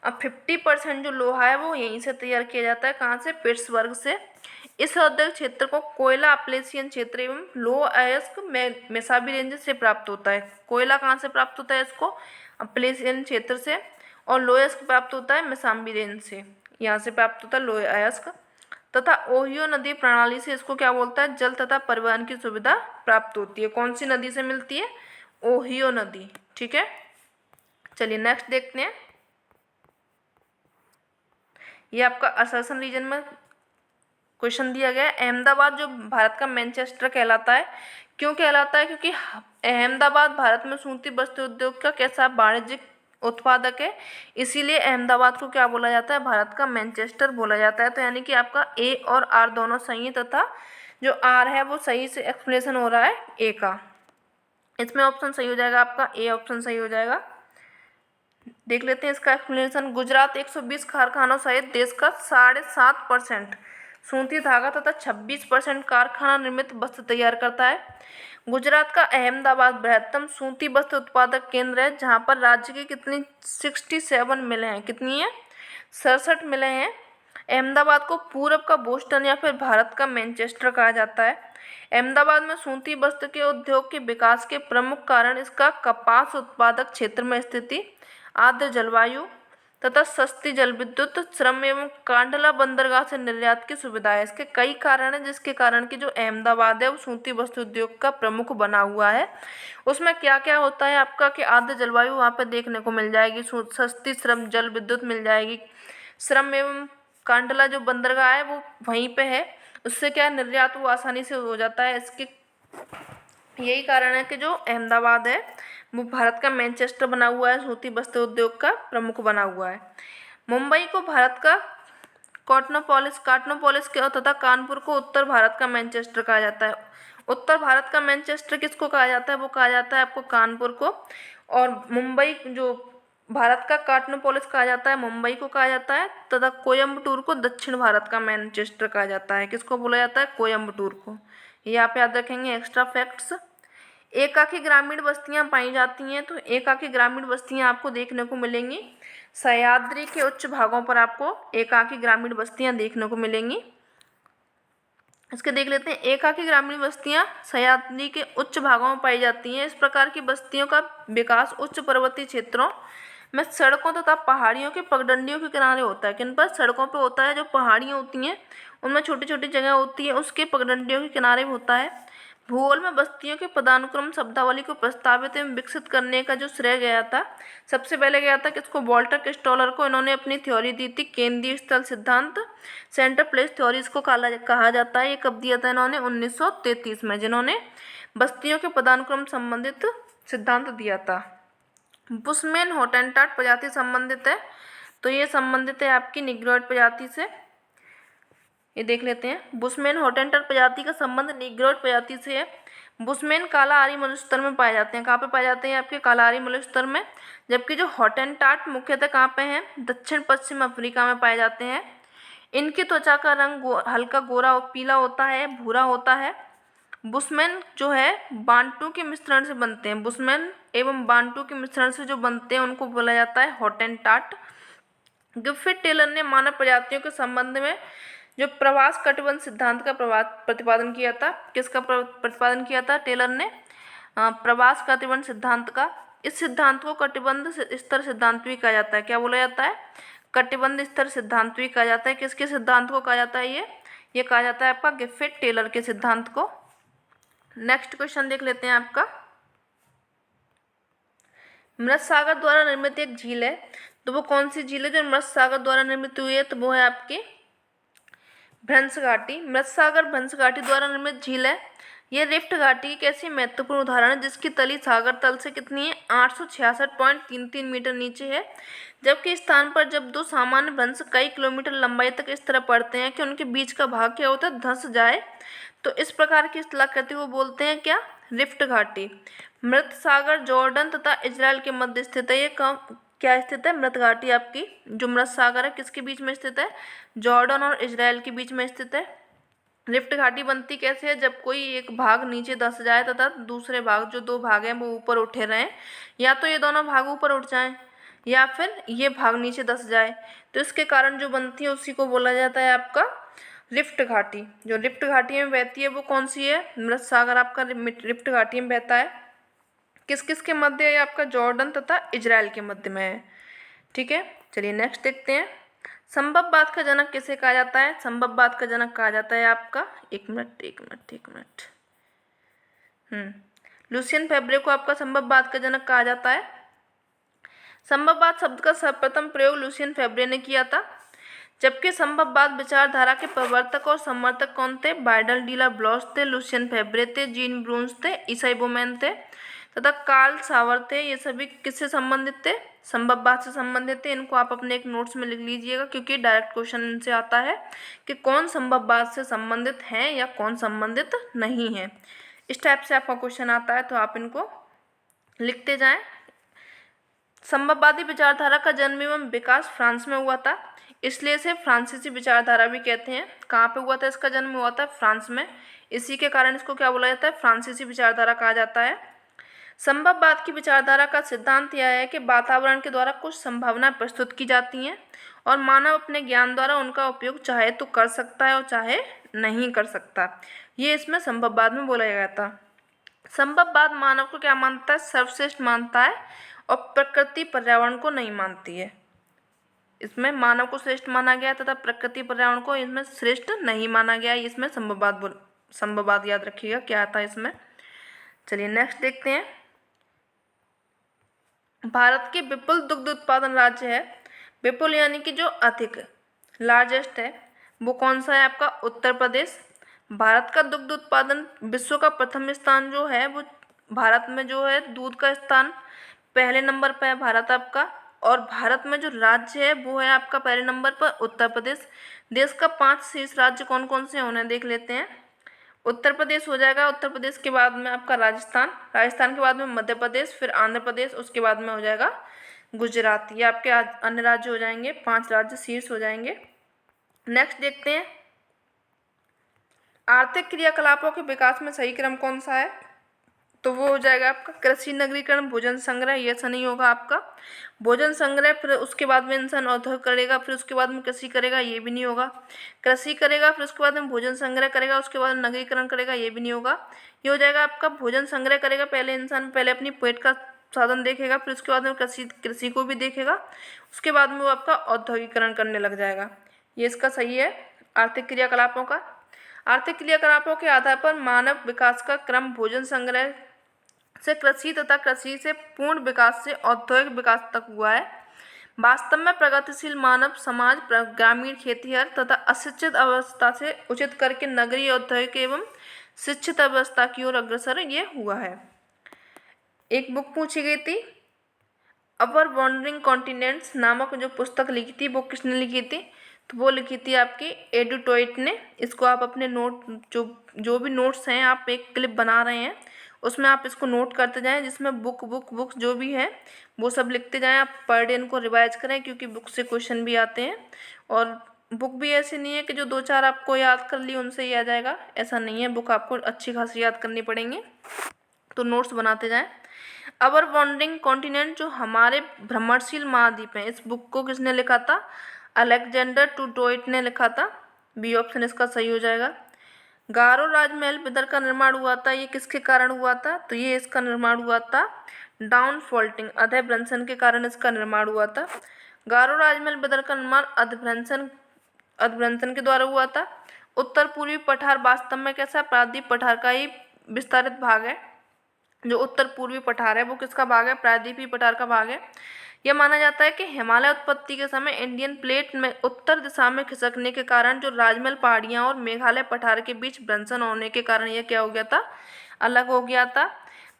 50% जो लोहा है वो यहीं से तैयार किया जाता है। कहाँ से? पिट्सबर्ग से। इस औद्योगिक क्षेत्र को कोयला अपलेशियन क्षेत्र एवं लो अयस्क मेसाबी रेंज से प्राप्त होता है। कोयला कहाँ से प्राप्त होता है? इसको अपलेशियन क्षेत्र से। और लोयस्क प्राप्त होता है मेसाबी रेंज से, यहाँ से प्राप्त होता है लोय अयस्क। तथा ओहियो नदी प्रणाली से इसको क्या बोलता है, जल तथा परिवहन की सुविधा प्राप्त होती है। कौन सी नदी से मिलती है, ओहियो नदी। ठीक है, चलिए नेक्स्ट देखते हैं। ये आपका असर्शन रीजन में क्वेश्चन दिया गया है। अहमदाबाद जो भारत का मैनचेस्टर कहलाता है, क्यों कहलाता है, क्योंकि अहमदाबाद भारत में सूती वस्त्र उद्योग का कैसा वाणिज्यिक उत्पादक है, इसीलिए अहमदाबाद को क्या बोला जाता है, भारत का मैनचेस्टर बोला जाता है। तो यानी कि आपका ए और आर दोनों सही है, तथा जो आर है वो सही से एक्सप्लेनेशन हो रहा है ए का। इसमें ऑप्शन सही हो जाएगा, आपका ए ऑप्शन सही हो जाएगा। देख लेते हैं इसका एक्सप्लेनेशन। गुजरात 120 कारखानों सहित देश का 7.5% सूती धागा तथा 26% कारखाना निर्मित वस्त्र तैयार करता है। गुजरात का अहमदाबाद बृहत्तम सूती वस्त्र उत्पादक केंद्र है, जहां पर राज्य की कितनी 67 मिलें हैं, कितनी है 67 मिलें हैं। अहमदाबाद को पूरब का बोस्टन या फिर भारत का मैनचेस्टर कहा जाता है। अहमदाबाद में सूती वस्त्र के उद्योग के विकास के प्रमुख कारण इसका कपास उत्पादक क्षेत्र में स्थिति, आर्द्र जलवायु तथा सस्ती जल विद्युत, श्रम एवं कांडला बंदरगाह से निर्यात की सुविधा है। इसके कई कारण हैं, जिसके कारण कि जो अहमदाबाद है वो सूती वस्त्र उद्योग का प्रमुख बना हुआ है। उसमें क्या क्या होता है आपका, कि आर्द्र जलवायु वहाँ पे देखने को मिल जाएगी, सस्ती श्रम जल विद्युत मिल जाएगी, श्रम एवं कांडला जो बंदरगाह है वो वहीं पे है, उससे क्या निर्यात वो आसानी से हो जाता है। इसके यही कारण है कि जो अहमदाबाद है वो भारत का मैनचेस्टर बना हुआ है, सूती वस्त्र उद्योग का प्रमुख बना हुआ है। मुंबई को भारत का काटनोपोलिस के तथा कानपुर को उत्तर भारत का मैनचेस्टर कहा जाता है। उत्तर भारत का मैनचेस्टर किसको कहा जाता है, वो कहा जाता है आपको कानपुर को। और मुंबई जो भारत का काटनोपोलिस कहा जाता है, मुंबई को कहा जाता है, तथा कोयम्बटूर को दक्षिण भारत का मैनचेस्टर कहा जाता है। किसको बोला जाता है, कोयम्बटूर को। ये आप याद रखेंगे एक्स्ट्रा फैक्ट्स। एकाकी ग्रामीण बस्तियां पाई जाती हैं, तो एकाकी ग्रामीण बस्तियां आपको देखने को मिलेंगी सह्याद्री के उच्च भागों पर, आपको एकाकी ग्रामीण बस्तियां देखने को मिलेंगी। इसके देख लेते हैं। एकाकी ग्रामीण बस्तियां सह्याद्री के उच्च भागों में पाई जाती हैं। इस प्रकार की बस्तियों का विकास उच्च पर्वतीय क्षेत्रों में सड़कों तथा पहाड़ियों के पगडंडियों के किनारे होता है। किन पर, सड़कों पे होता है, जो पहाड़ियाँ होती हैं उनमें छोटी छोटी जगह होती है, उसके पगडंडियों के किनारे होता है। भूगोल में बस्तियों के पदानुक्रम शब्दावली को प्रस्तावित एवं विकसित करने का जो श्रेय गया था, सबसे पहले गया था किसको, वॉल्टर किस्टॉलर को। इन्होंने अपनी थ्योरी दी थी केंद्रीय स्थल सिद्धांत, सेंटर प्लेस थ्योरी इसको कहा जाता है। ये कब दिया था इन्होंने, 1933 में, जिन्होंने बस्तियों के पदानुक्रम संबंधित सिद्धांत दिया था। बुशमैन हॉटेनटॉट प्रजाति संबंधित है, तो ये संबंधित है आपकी निग्रोइड प्रजाति से। ये देख लेते हैं। बुशमैन हॉटेनटॉट प्रजाति का संबंध निग्रोइड प्रजाति से है। बुशमैन काला आरी मरुस्थल में पाए जाते हैं। कहाँ पे पाए जाते हैं, आपके काला आरी मरुस्थल में। जबकि जो हॉटेनटॉट मुख्यतः कहाँ पे हैं, दक्षिण पश्चिम अफ्रीका में पाए जाते हैं। इनकी त्वचा का रंग हल्का गोरा और पीला होता है, भूरा होता है। बुशमैन जो है बांटू के मिश्रण से बनते हैं। बुशमैन एवं बांटू के मिश्रण से जो बनते हैं उनको बोला जाता है हॉटेनटॉट। गिफ्फिथ टेलर ने मानव प्रजातियों के संबंध में जो प्रवास कटिबंध सिद्धांत का प्रतिपादन किया था। किसका प्रतिपादन किया था, टेलर ने प्रवास कटिबंध सिद्धांत का। इस सिद्धांत को कटिबंध स्तर सिद्धांत भी कहा जाता है। क्या बोला जाता है, कटिबंध स्तर सिद्धांत भी कहा जाता है। किसके सिद्धांत को कहा जाता है, ये कहा जाता है आपका गिफ्फिथ टेलर के सिद्धांत को। नेक्स्ट क्वेश्चन देख लेते हैं आपका। मृत सागर द्वारा निर्मित एक झील है, तो वो कौन सी झील है जो मृत सागर द्वारा निर्मित हुई है, तो वो है आपकी भ्रंश घाटी। मृत सागर भ्रंश घाटी द्वारा निर्मित झील है। यह रिफ्ट घाटी की कैसी महत्वपूर्ण उदाहरण है, जिसकी तली सागर तल से कितनी है, 866.33 मीटर नीचे है। जबकि इस स्थान पर जब दो सामान्य भ्रंश कई किलोमीटर लंबाई तक इस तरह पड़ते हैं कि उनके बीच का भाग क्या होता है, धंस जाए, तो इस प्रकार की स्थलाकृति को बोलते हैं क्या, रिफ्ट घाटी। मृत सागर जॉर्डन तथा इजराइल के मध्य स्थित है। ये क्या स्थित है, मृत घाटी आपकी जो मृत सागर है किसके बीच में स्थित है, जॉर्डन और इजराइल के बीच में स्थित है। रिफ्ट घाटी बनती कैसे है, जब कोई एक भाग नीचे धंस जाए तथा दूसरे भाग जो दो भाग हैं वो ऊपर उठे रहें, या तो ये दोनों भाग ऊपर उठ जाएं या फिर ये भाग नीचे धंस जाए, तो इसके कारण जो बनती है उसी को बोला जाता है आपका रिफ्ट घाटी। जो रिफ्ट घाटी में बहती है वो कौन सी है, मृत सागर आपका रिफ्ट घाटी में बहता है। किस किस के मध्य है, आपका जॉर्डन तथा इजराइल के मध्य में है। ठीक है, चलिए नेक्स्ट देखते हैं। संभववाद का जनक किसे कहा जाता है? संभववाद का जनक कहा जाता है आपका, एक मिनट, लुसियन फैब्रे को आपका संभववाद का जनक कहा जाता है। संभववाद शब्द का सर्वप्रथम प्रयोग लुसियन फैब्रे ने किया था, जबकि संभववाद विचारधारा के प्रवर्तक और समर्थक कौन थे? बाइडल डी ला ब्लॉस थे, लुसियन फैब्रे थे, जीन ब्रून्स थे, ईसाई बोमैन थे तथा कार्ल सावर थे। ये सभी किससे संबंधित थे? संभववाद से संबंधित थे। इनको आप अपने एक नोट्स में लिख लीजिएगा, क्योंकि डायरेक्ट क्वेश्चन इनसे आता है कि कौन संभववाद से संबंधित है या कौन संबंधित नहीं है। इस टाइप से आपका क्वेश्चन आता है, तो आप इनको लिखते जाएं। संभववादी विचारधारा का जन्म एवं विकास फ्रांस में हुआ था, इसलिए इसे फ्रांसीसी विचारधारा भी कहते हैं। कहाँ पे हुआ था इसका जन्म? हुआ था फ्रांस में। इसी के कारण इसको क्या बोला जाता है? फ्रांसीसी विचारधारा कहा जाता है। संभववाद की विचारधारा का सिद्धांत यह है कि वातावरण के द्वारा कुछ संभावनाएं प्रस्तुत की जाती हैं और मानव अपने ज्ञान द्वारा उनका उपयोग चाहे तो कर सकता है और चाहे नहीं कर सकता। ये इसमें संभववाद में बोला गया था। संभववाद मानव को क्या मानता है? सर्वश्रेष्ठ मानता है और प्रकृति पर्यावरण को नहीं मानती है। इसमें मानव को श्रेष्ठ माना गया तथा प्रकृति पर्यावरण को इसमें श्रेष्ठ नहीं माना गया। इसमें संभववाद याद रखिएगा क्या आता है इसमें। चलिए नेक्स्ट देखते हैं। भारत के विपुल दुग्ध उत्पादन राज्य है, विपुल यानी कि जो अधिक, लार्जेस्ट है, वो कौन सा है आपका? उत्तर प्रदेश। भारत का दुग्ध उत्पादन विश्व का प्रथम स्थान जो है वो भारत में जो है दूध का स्थान पहले नंबर पर है भारत आपका। और भारत में जो राज्य है वो है आपका पहले नंबर पर उत्तर प्रदेश। देश का 5 शीर्ष राज्य कौन कौन से हैं उन्हें देख लेते हैं। उत्तर प्रदेश हो जाएगा, उत्तर प्रदेश के बाद में आपका राजस्थान, राजस्थान के बाद में मध्य प्रदेश, फिर आंध्र प्रदेश, उसके बाद में हो जाएगा गुजरात। ये आपके अन्य राज्य हो जाएंगे, 5 राज्य शीर्ष हो जाएंगे। नेक्स्ट देखते हैं, आर्थिक क्रियाकलापों के विकास में सही क्रम कौन सा है? तो वो हो जाएगा आपका कृषि नगरीकरण, भोजन संग्रह। ये ऐसा नहीं होगा आपका भोजन संग्रह, फिर उसके बाद में इंसान औद्योगिक करेगा, फिर उसके बाद में कृषि करेगा, ये भी नहीं होगा। कृषि करेगा, फिर उसके बाद में भोजन संग्रह करेगा, उसके बाद नगरीकरण करेगा, ये भी नहीं होगा। ये हो जाएगा आपका भोजन संग्रह करेगा, पहले इंसान पहले अपनी पेट का साधन देखेगा, फिर उसके बाद में कृषि को भी देखेगा, उसके बाद में वो आपका औद्योगिकरण करने लग जाएगा। ये इसका सही है आर्थिक क्रियाकलापों का। आर्थिक क्रियाकलापों के आधार पर मानव विकास का क्रम भोजन संग्रह से कृषि तथा कृषि से पूर्ण विकास से औद्योगिक विकास तक हुआ है। वास्तव में प्रगतिशील मानव समाज ग्रामीण खेतीहर तथा अशिक्षित अवस्था से उचित करके नगरीय औद्योगिक एवं शिक्षित अवस्था की ओर अग्रसर ये हुआ है। एक बुक पूछी गई थी, अवर वॉन्डरिंग कॉन्टिनेंट्स नामक जो पुस्तक लिखी थी वो किसने लिखी थी? तो वो लिखी थी आपकी एडू टॉयट ने। इसको आप अपने नोट जो भी नोट्स हैं आप एक क्लिप बना रहे हैं उसमें आप इसको नोट करते जाएं, जिसमें बुक जो भी है वो सब लिखते जाएं। आप पर डे इनको रिवाइज करें, क्योंकि बुक से क्वेश्चन भी आते हैं। और बुक भी ऐसी नहीं है कि जो 2-4 आपको याद कर ली उनसे ही आ जाएगा, ऐसा नहीं है। बुक आपको अच्छी खासी याद करनी पड़ेंगी, तो नोट्स बनाते जाएं। अवर वॉन्डरिंग कॉन्टिनेंट जो हमारे भ्रमणशील महाद्वीप हैं, इस बुक को किसने लिखा था? अलेक्जेंडर टू टॉयट ने लिखा था। बी ऑप्शन इसका सही हो जाएगा। गारो राजमहल बिदर का निर्माण हुआ था, ये किसके कारण हुआ था? तो ये इसका निर्माण हुआ था डाउन फॉल्टिंग, अधःभ्रंशन के कारण इसका निर्माण हुआ था। गारो राजमहल बिदर का निर्माण अधभ्रंशन के द्वारा हुआ था। उत्तर पूर्वी पठार वास्तव में कैसा? प्रायद्वीप पठार का ही विस्तारित भाग है। जो उत्तर पूर्वी पठार है वो किसका भाग है? प्रायद्वीपीय पठार का भाग है। यह माना जाता है कि हिमालय उत्पत्ति के समय इंडियन प्लेट में उत्तर दिशा में खिसकने के कारण जो राजमहल पहाड़ियाँ और मेघालय पठार के बीच भ्रंशन होने के कारण यह क्या हो गया था? अलग हो गया था।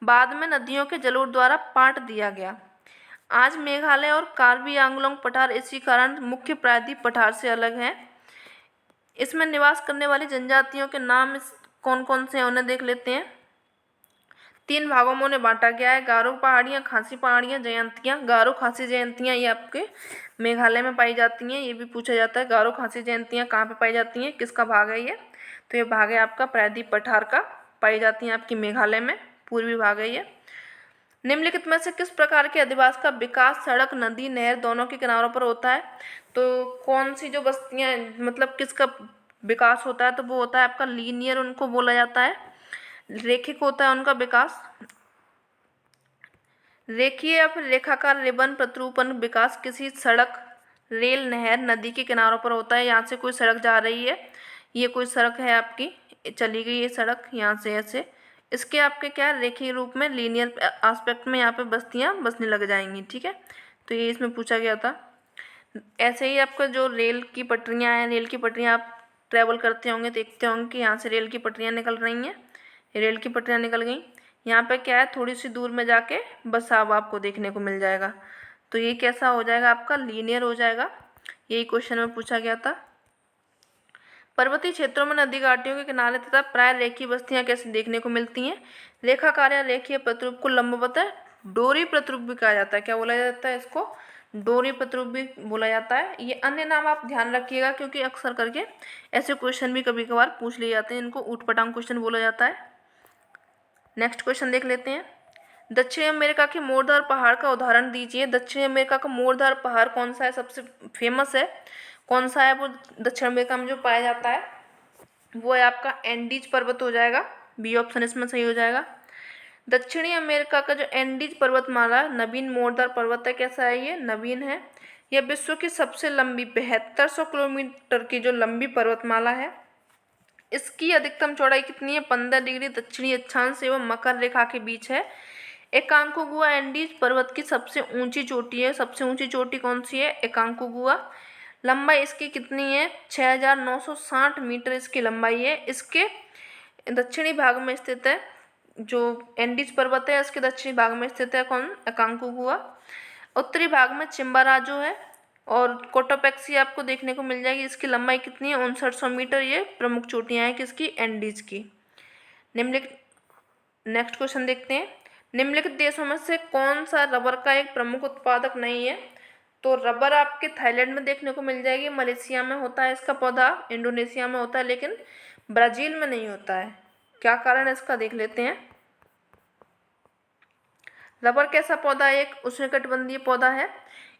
बाद में नदियों के जलोढ़ द्वारा पाट दिया गया। आज मेघालय और कार्बी आंगलोंग पठार इसी कारण मुख्य प्रायद्वीप पठार से अलग हैं। इसमें निवास करने वाली जनजातियों के नाम कौन कौन से हैं उन्हें देख लेते हैं। 3 भागों में उन्हें बांटा गया है, गारो पहाड़ियाँ, खासी पहाड़ियाँ, जयंतियाँ। गारो खासी जयंतियाँ ये आपके मेघालय में पाई जाती हैं। ये भी पूछा जाता है गारो खासी जयंतियाँ कहाँ पे पाई जाती हैं, किसका भाग है ये? तो ये भाग है आपका प्रायद्वीप पठार का, पाई जाती हैं आपकी मेघालय में, पूर्वी भाग है ये। निम्नलिखित में से किस प्रकार के अधिवास का विकास सड़क, नदी, नहर दोनों के किनारों पर होता है? तो कौन सी जो बस्तियाँ, मतलब किसका विकास होता है? तो वो होता है आपका लीनियर, उनको बोला जाता है, रेखिक होता है उनका विकास। रेखीय या फिर रेखाकार रिबन प्रतिरूपण विकास किसी सड़क, रेल नहर नदी के किनारों पर होता है। यहाँ से कोई सड़क जा रही है, ये कोई सड़क है आपकी, चली गई ये सड़क यहाँ से ऐसे, इसके आपके क्या रेखीय रूप में लीनियर एस्पेक्ट में यहाँ पे बस्तियाँ बसने लग जाएंगी। ठीक है, तो ये इसमें पूछा गया था। ऐसे ही आपका जो रेल की पटरियाँ हैं, रेल की पटरियाँ आप ट्रैवल करते होंगे, देखते होंगे कि यहाँ से रेल की पटरियाँ निकल रही हैं, रेल की पटरियाँ निकल गई। यहाँ पे क्या है, थोड़ी सी दूर में जाके बसाव आपको देखने को मिल जाएगा। तो ये कैसा हो जाएगा आपका, लीनियर हो जाएगा। यही क्वेश्चन में पूछा गया था। पर्वतीय क्षेत्रों में नदी घाटियों के किनारे तथा प्राय रेखीय बस्तियां कैसे देखने को मिलती हैं। रेखाकार या रेखीय प्रतिरूप को लंबवत डोरी प्रतिरूप भी कहा जाता है। क्या बोला जाता है इसको, डोरी प्रतिरूप भी बोला जाता है। ये अन्य नाम आप ध्यान रखिएगा, क्योंकि अक्सर करके ऐसे क्वेश्चन भी कभी कभार पूछ लिए जाते हैं, इनको ऊटपटांग क्वेश्चन बोला जाता है। नेक्स्ट क्वेश्चन देख लेते हैं। दक्षिण अमेरिका के मोरधार पहाड़ का उदाहरण दीजिए। दक्षिण अमेरिका का मोरधार पहाड़ कौन सा है, सबसे फेमस है, कौन सा है वो दक्षिण अमेरिका में जो पाया जाता है, वो है आपका एंडीज पर्वत हो जाएगा। बी ऑप्शन इसमें सही हो जाएगा। दक्षिणी अमेरिका का जो एंडीज पर्वतमाला नवीन मोरधार पर्वत है, कैसा है ये, नवीन है। यह विश्व की सबसे लंबी 7200 किलोमीटर की जो लंबी पर्वतमाला है, इसकी अधिकतम चौड़ाई कितनी है, 15 डिग्री दक्षिणी अक्षांश एवं मकर रेखा के बीच है। एकांकोगुआ एंडीज पर्वत की सबसे ऊंची चोटी है। सबसे ऊंची चोटी कौन सी है, एकांकोगुआ। लंबाई इसकी कितनी है, 6960 मीटर इसकी लंबाई है। इसके दक्षिणी भाग में स्थित है, जो एंडीज पर्वत है इसके दक्षिणी भाग में स्थित है कौन, एकांकोगुआ। उत्तरी भाग में चिम्बाराजो है और कोटोपैक्सी आपको देखने को मिल जाएगी। इसकी लंबाई कितनी है, 5900 मीटर। ये प्रमुख चोटियां हैं किसकी, एंडीज की। निम्नलिखित, नेक्स्ट क्वेश्चन देखते हैं। निम्नलिखित देशों में से कौन सा रबर का एक प्रमुख उत्पादक नहीं है। तो रबर आपके थाईलैंड में देखने को मिल जाएगी, मलेशिया में होता है इसका पौधा, इंडोनेशिया में होता है, लेकिन ब्राज़ील में नहीं होता है। क्या कारण है इसका देख लेते हैं। रबर कैसा पौधा है, एक उष्णकटिबंधीय पौधा है।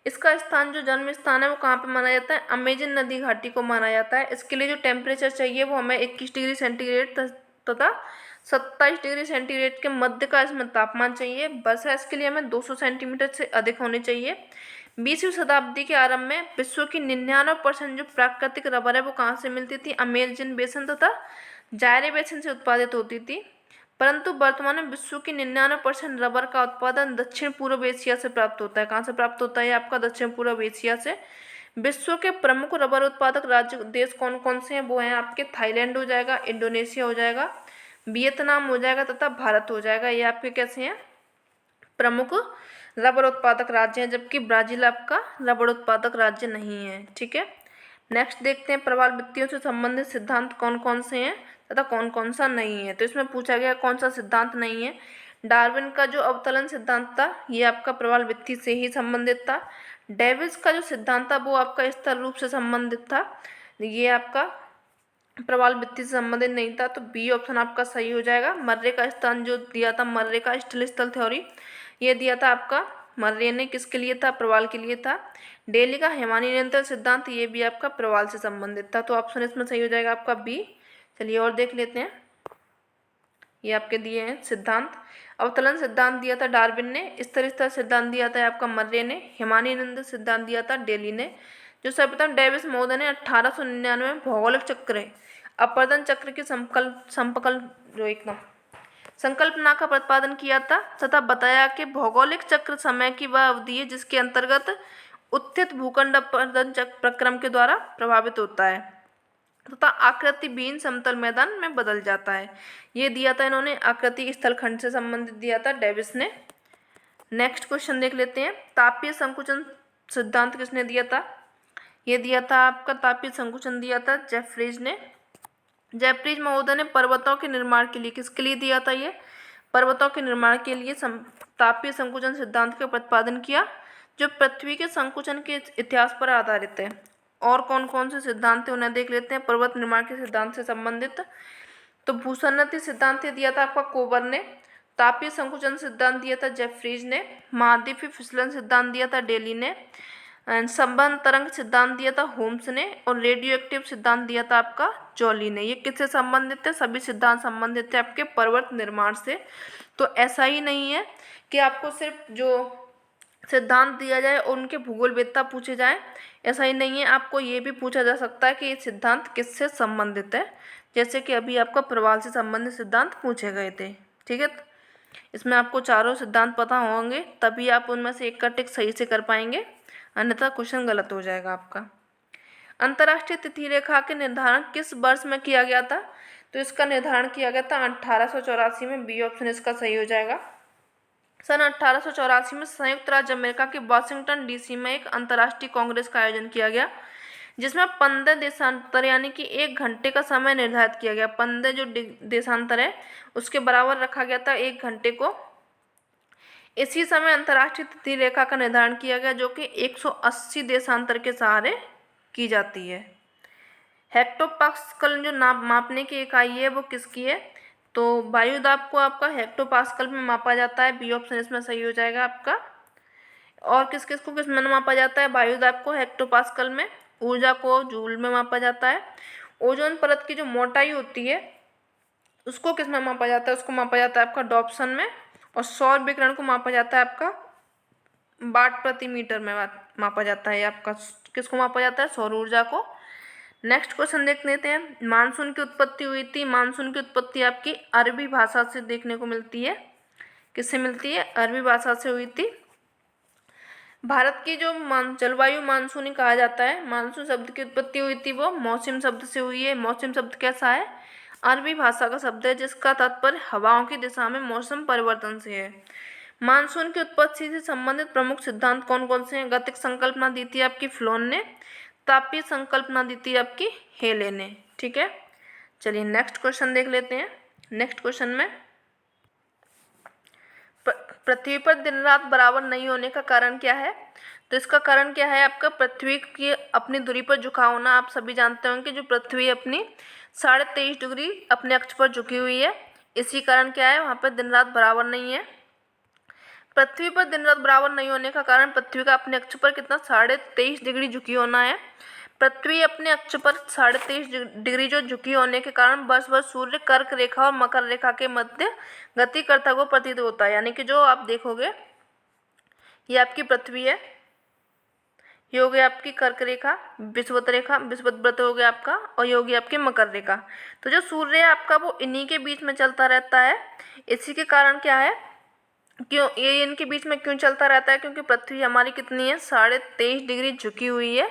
इसका स्थान, जो जन्म स्थान है, वो कहाँ पे माना जाता है, अमेजन नदी घाटी को माना जाता है। इसके लिए जो टेम्परेचर चाहिए वो हमें 21 डिग्री सेंटीग्रेड तथा 27 डिग्री सेंटीग्रेड के मध्य का इसमें तापमान चाहिए। वर्षा इसके लिए हमें 200 सेंटीमीटर से अधिक होनी चाहिए। 20वीं शताब्दी के आरंभ में विश्व की 99% जो प्राकृतिक रबर है वो कहाँ से मिलती थी, अमेजन बेसिन तथा जायरे बेसिन से उत्पादित होती थी। परंतु वर्तमान में विश्व की 99% रबर का उत्पादन दक्षिण पूर्व एशिया से प्राप्त होता है। कहाँ से प्राप्त होता है आपका, दक्षिण पूर्व एशिया से। विश्व के प्रमुख रबर उत्पादक राज्य देश कौन कौन से हैं, वो हैं आपके थाईलैंड हो जाएगा, इंडोनेशिया हो जाएगा, वियतनाम हो जाएगा तथा भारत हो जाएगा। ये आपके कैसे हैं, प्रमुख रबर उत्पादक राज्य हैं, जबकि ब्राज़ील आपका रबर उत्पादक राज्य नहीं है। ठीक है, नेक्स्ट देखते हैं प्रवाल वृत्तियों से संबंधित सिद्धांत कौन कौन से हैं तथा कौन कौन सा नहीं है। तो इसमें पूछा गया कौन सा सिद्धांत नहीं है। डार्विन का जो अवतलन सिद्धांत था, ये आपका प्रवाल वृत्ति से ही संबंधित था। डेविस का जो सिद्धांत था वो आपका स्तर रूप से संबंधित था, ये आपका प्रवाल वृत्ति से संबंधित नहीं था। तो बी ऑप्शन आपका सही हो जाएगा। मर्रे का स्थान जो दिया था, मर्रे का स्टिल स्थल थ्योरी, ये दिया था आपका मर्रे ने, किसके लिए था, प्रवाल के लिए था। डेली का हिमानी नियंत्रण सिद्धांत, ये भी आपका प्रवाल से संबंधित था। तो ऑप्शन इसमें सही हो जाएगा आपका बी। चलिए और देख लेते हैं, ये आपके दिए हैं सिद्धांत। अवतलन सिद्धांत दिया था डार्विन ने, स्तर स्तर सिद्धांत दिया था आपका मर्रे ने, हिमानी नियंत्रण सिद्धांत दिया था डेली ने। जो सर्वप्रथम डेविस महोदय ने 1899 में भौगोलिक चक्र, अपवर्तन चक्र की संकल्पना का प्रतिपादन किया था तथा बताया कि भौगोलिक चक्र समय की वह अवधि है जिसके अंतर्गत उत्थित भूखंड अपवर्तन प्रक्रम के द्वारा प्रभावित होता है तथा आकृति विहीन समतल मैदान में बदल जाता है। ये दिया था इन्होंने, आकृति स्थलखंड से संबंधित दिया था डेविस ने। नेक्स्ट क्वेश्चन देख लेते हैं। तापीय संकुचन सिद्धांत किसने दिया था, ये दिया था आपका तापीय संकुचन दिया था जेफरीज ने। जेफरीज महोदय ने पर्वतों के निर्माण के लिए, किसके लिए दिया था, ये पर्वतों के निर्माण के लिए तापीय संकुचन सिद्धांत का प्रतिपादन किया, जो पृथ्वी के संकुचन के इतिहास पर आधारित है। और कौन कौन से सिद्धांत है उन्हें देख लेते हैं पर्वत निर्माण के सिद्धांत से संबंधित। तो भूसन्नति सिद्धांत दिया था आपका कोबर ने, तापीय संकुचन सिद्धांत दिया था जेफरीज ने, महाद्वीपीय फिसलन सिद्धांत दिया था डेली ने, संबंध तरंग सिद्धांत दिया था होम्स ने, और रेडियो एक्टिव सिद्धांत दिया था आपका जॉली ने। ये किससे संबंधित है, सभी सिद्धांत संबंधित है आपके पर्वत निर्माण से। तो ऐसा ही नहीं है कि आपको सिर्फ जो सिद्धांत दिया जाए और उनके भूगोलवेत्ता पूछे जाए, ऐसा ही नहीं है, आपको ये भी पूछा जा सकता है कि ये सिद्धांत किससे संबंधित है, जैसे कि अभी आपका प्रवाल से संबंधित सिद्धांत पूछे गए थे। ठीक है, इसमें आपको चारों सिद्धांत पता होंगे, तभी आप उनमें से एक का टिक सही से कर पाएंगे, अन्यथा क्वेश्चन गलत हो जाएगा आपका। अंतर्राष्ट्रीय तिथि रेखा के निर्धारण किस वर्ष में किया गया था? तो इसका निर्धारण किया गया था 1884 में। बी ऑप्शन इसका सही हो जाएगा। सन 1884 में संयुक्त राज्य अमेरिका के वाशिंगटन डीसी में एक अंतर्राष्ट्रीय कांग्रेस का आयोजन किया गया, जिसमें 15 देशांतर यानी कि 1 घंटे का समय निर्धारित किया गया। 15 जो देशांतर है उसके बराबर रखा गया था 1 घंटे को। इसी समय अंतर्राष्ट्रीय तिथि रेखा का निर्धारण किया गया, जो कि 180 देशांतर के सहारे की जाती है। हेक्टोपास्कल जो मापने की इकाई है वो किसकी है? तो वायुदाब को आपका हेक्टोपास्कल में मापा जाता है। बी ऑप्शन इसमें सही हो जाएगा आपका। और किस किस को किस में मापा जाता है? वायुदाब को हेक्टोपास्कल में, ऊर्जा को जूल में मापा जाता है। ओजोन परत की जो मोटाई होती है उसको किस में मापा जाता है? उसको मापा जाता है आपका डॉप्सन में। और सौर विकिरण को मापा जाता है आपका वाट प्रति मीटर में मापा जाता है। आपका किसको मापा जाता है? सौर ऊर्जा को। नेक्स्ट क्वेश्चन देख लेते हैं। मानसून की उत्पत्ति हुई थी। मानसून की उत्पत्ति आपकी अरबी भाषा से देखने को मिलती है। किससे मिलती है? अरबी भाषा से हुई थी। भारत की जो जलवायु मानसूनी कहा जाता है, मानसून शब्द की उत्पत्ति हुई थी वो मौसम शब्द से हुई है। मौसम शब्द कैसा है? अरबी भाषा का शब्द है, जिसका तात्पर्य हवाओं की दिशा में मौसम परिवर्तन से है। मानसून की उत्पत्ति से संबंधित प्रमुख सिद्धांत कौन कौन से हैं? गतिक संकल्पना दी थी आपकी फ्लोन ने, तापीय संकल्पना दी थी आपकी हेले ने। ठीक है, चलिए नेक्स्ट क्वेश्चन देख लेते हैं। नेक्स्ट क्वेश्चन में पृथ्वी पर दिन रात बराबर नहीं होने का कारण क्या है? तो इसका कारण क्या है आपका? पृथ्वी की अपनी दूरी पर झुकाव होना। आप सभी जानते होंगे कि जो पृथ्वी अपनी 23.5 डिग्री अपने अक्ष पर झुकी हुई है, इसी कारण क्या है वहाँ पर दिन रात बराबर नहीं है। पृथ्वी पर दिन रात बराबर नहीं होने का कारण पृथ्वी का अपने अक्ष पर कितना 23.5 डिग्री झुकी होना है। पृथ्वी अपने अक्ष पर 23.5 डिग्री जो झुकी होने के कारण वर्ष भर सूर्य कर्क रेखा और मकर रेखा के मध्य गति करता हुआ प्रतीत होता है। यानी कि जो आप देखोगे ये आपकी पृथ्वी है, ये हो गई आपकी कर्क रेखा, विषुवत रेखा, विषुवत व्रत हो गया आपका, और ये होगी आपकी मकर रेखा। तो जो सूर्य है आपका वो इन्हीं के बीच में चलता रहता है। इसी के कारण क्या है, क्यों ये इनके बीच में क्यों चलता रहता है? क्योंकि पृथ्वी हमारी कितनी है? 23.5 डिग्री झुकी हुई है।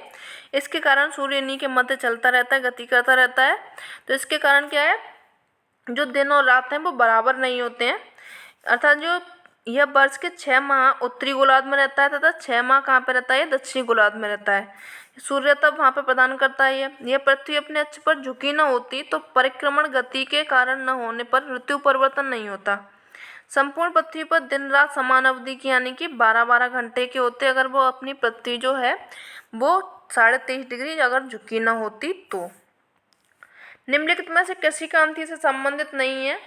इसके कारण सूर्य इन्हीं के मध्य चलता रहता है, गति करता रहता है। तो इसके कारण क्या है, जो दिन और रात हैं वो बराबर नहीं होते हैं। अर्थात जो यह वर्ष के 6 माह उत्तरी गोलार्ध में रहता है तथा 6 माह कहाँ पर रहता है? दक्षिणी गोलार्ध में रहता है। सूर्य तब वहाँ पर प्रदान करता है। यह पृथ्वी अपने अक्ष पर झुकी न होती तो परिक्रमण गति के कारण न होने पर ऋतु परिवर्तन नहीं होता। संपूर्ण पृथ्वी पर दिन रात समान अवधि की यानी कि 12-12 घंटे के होते अगर वो अपनी पृथ्वी जो है वो 23.5 डिग्री अगर झुकी न होती तो। निम्नलिखित में से कृषि क्रांति से संबंधित नहीं है?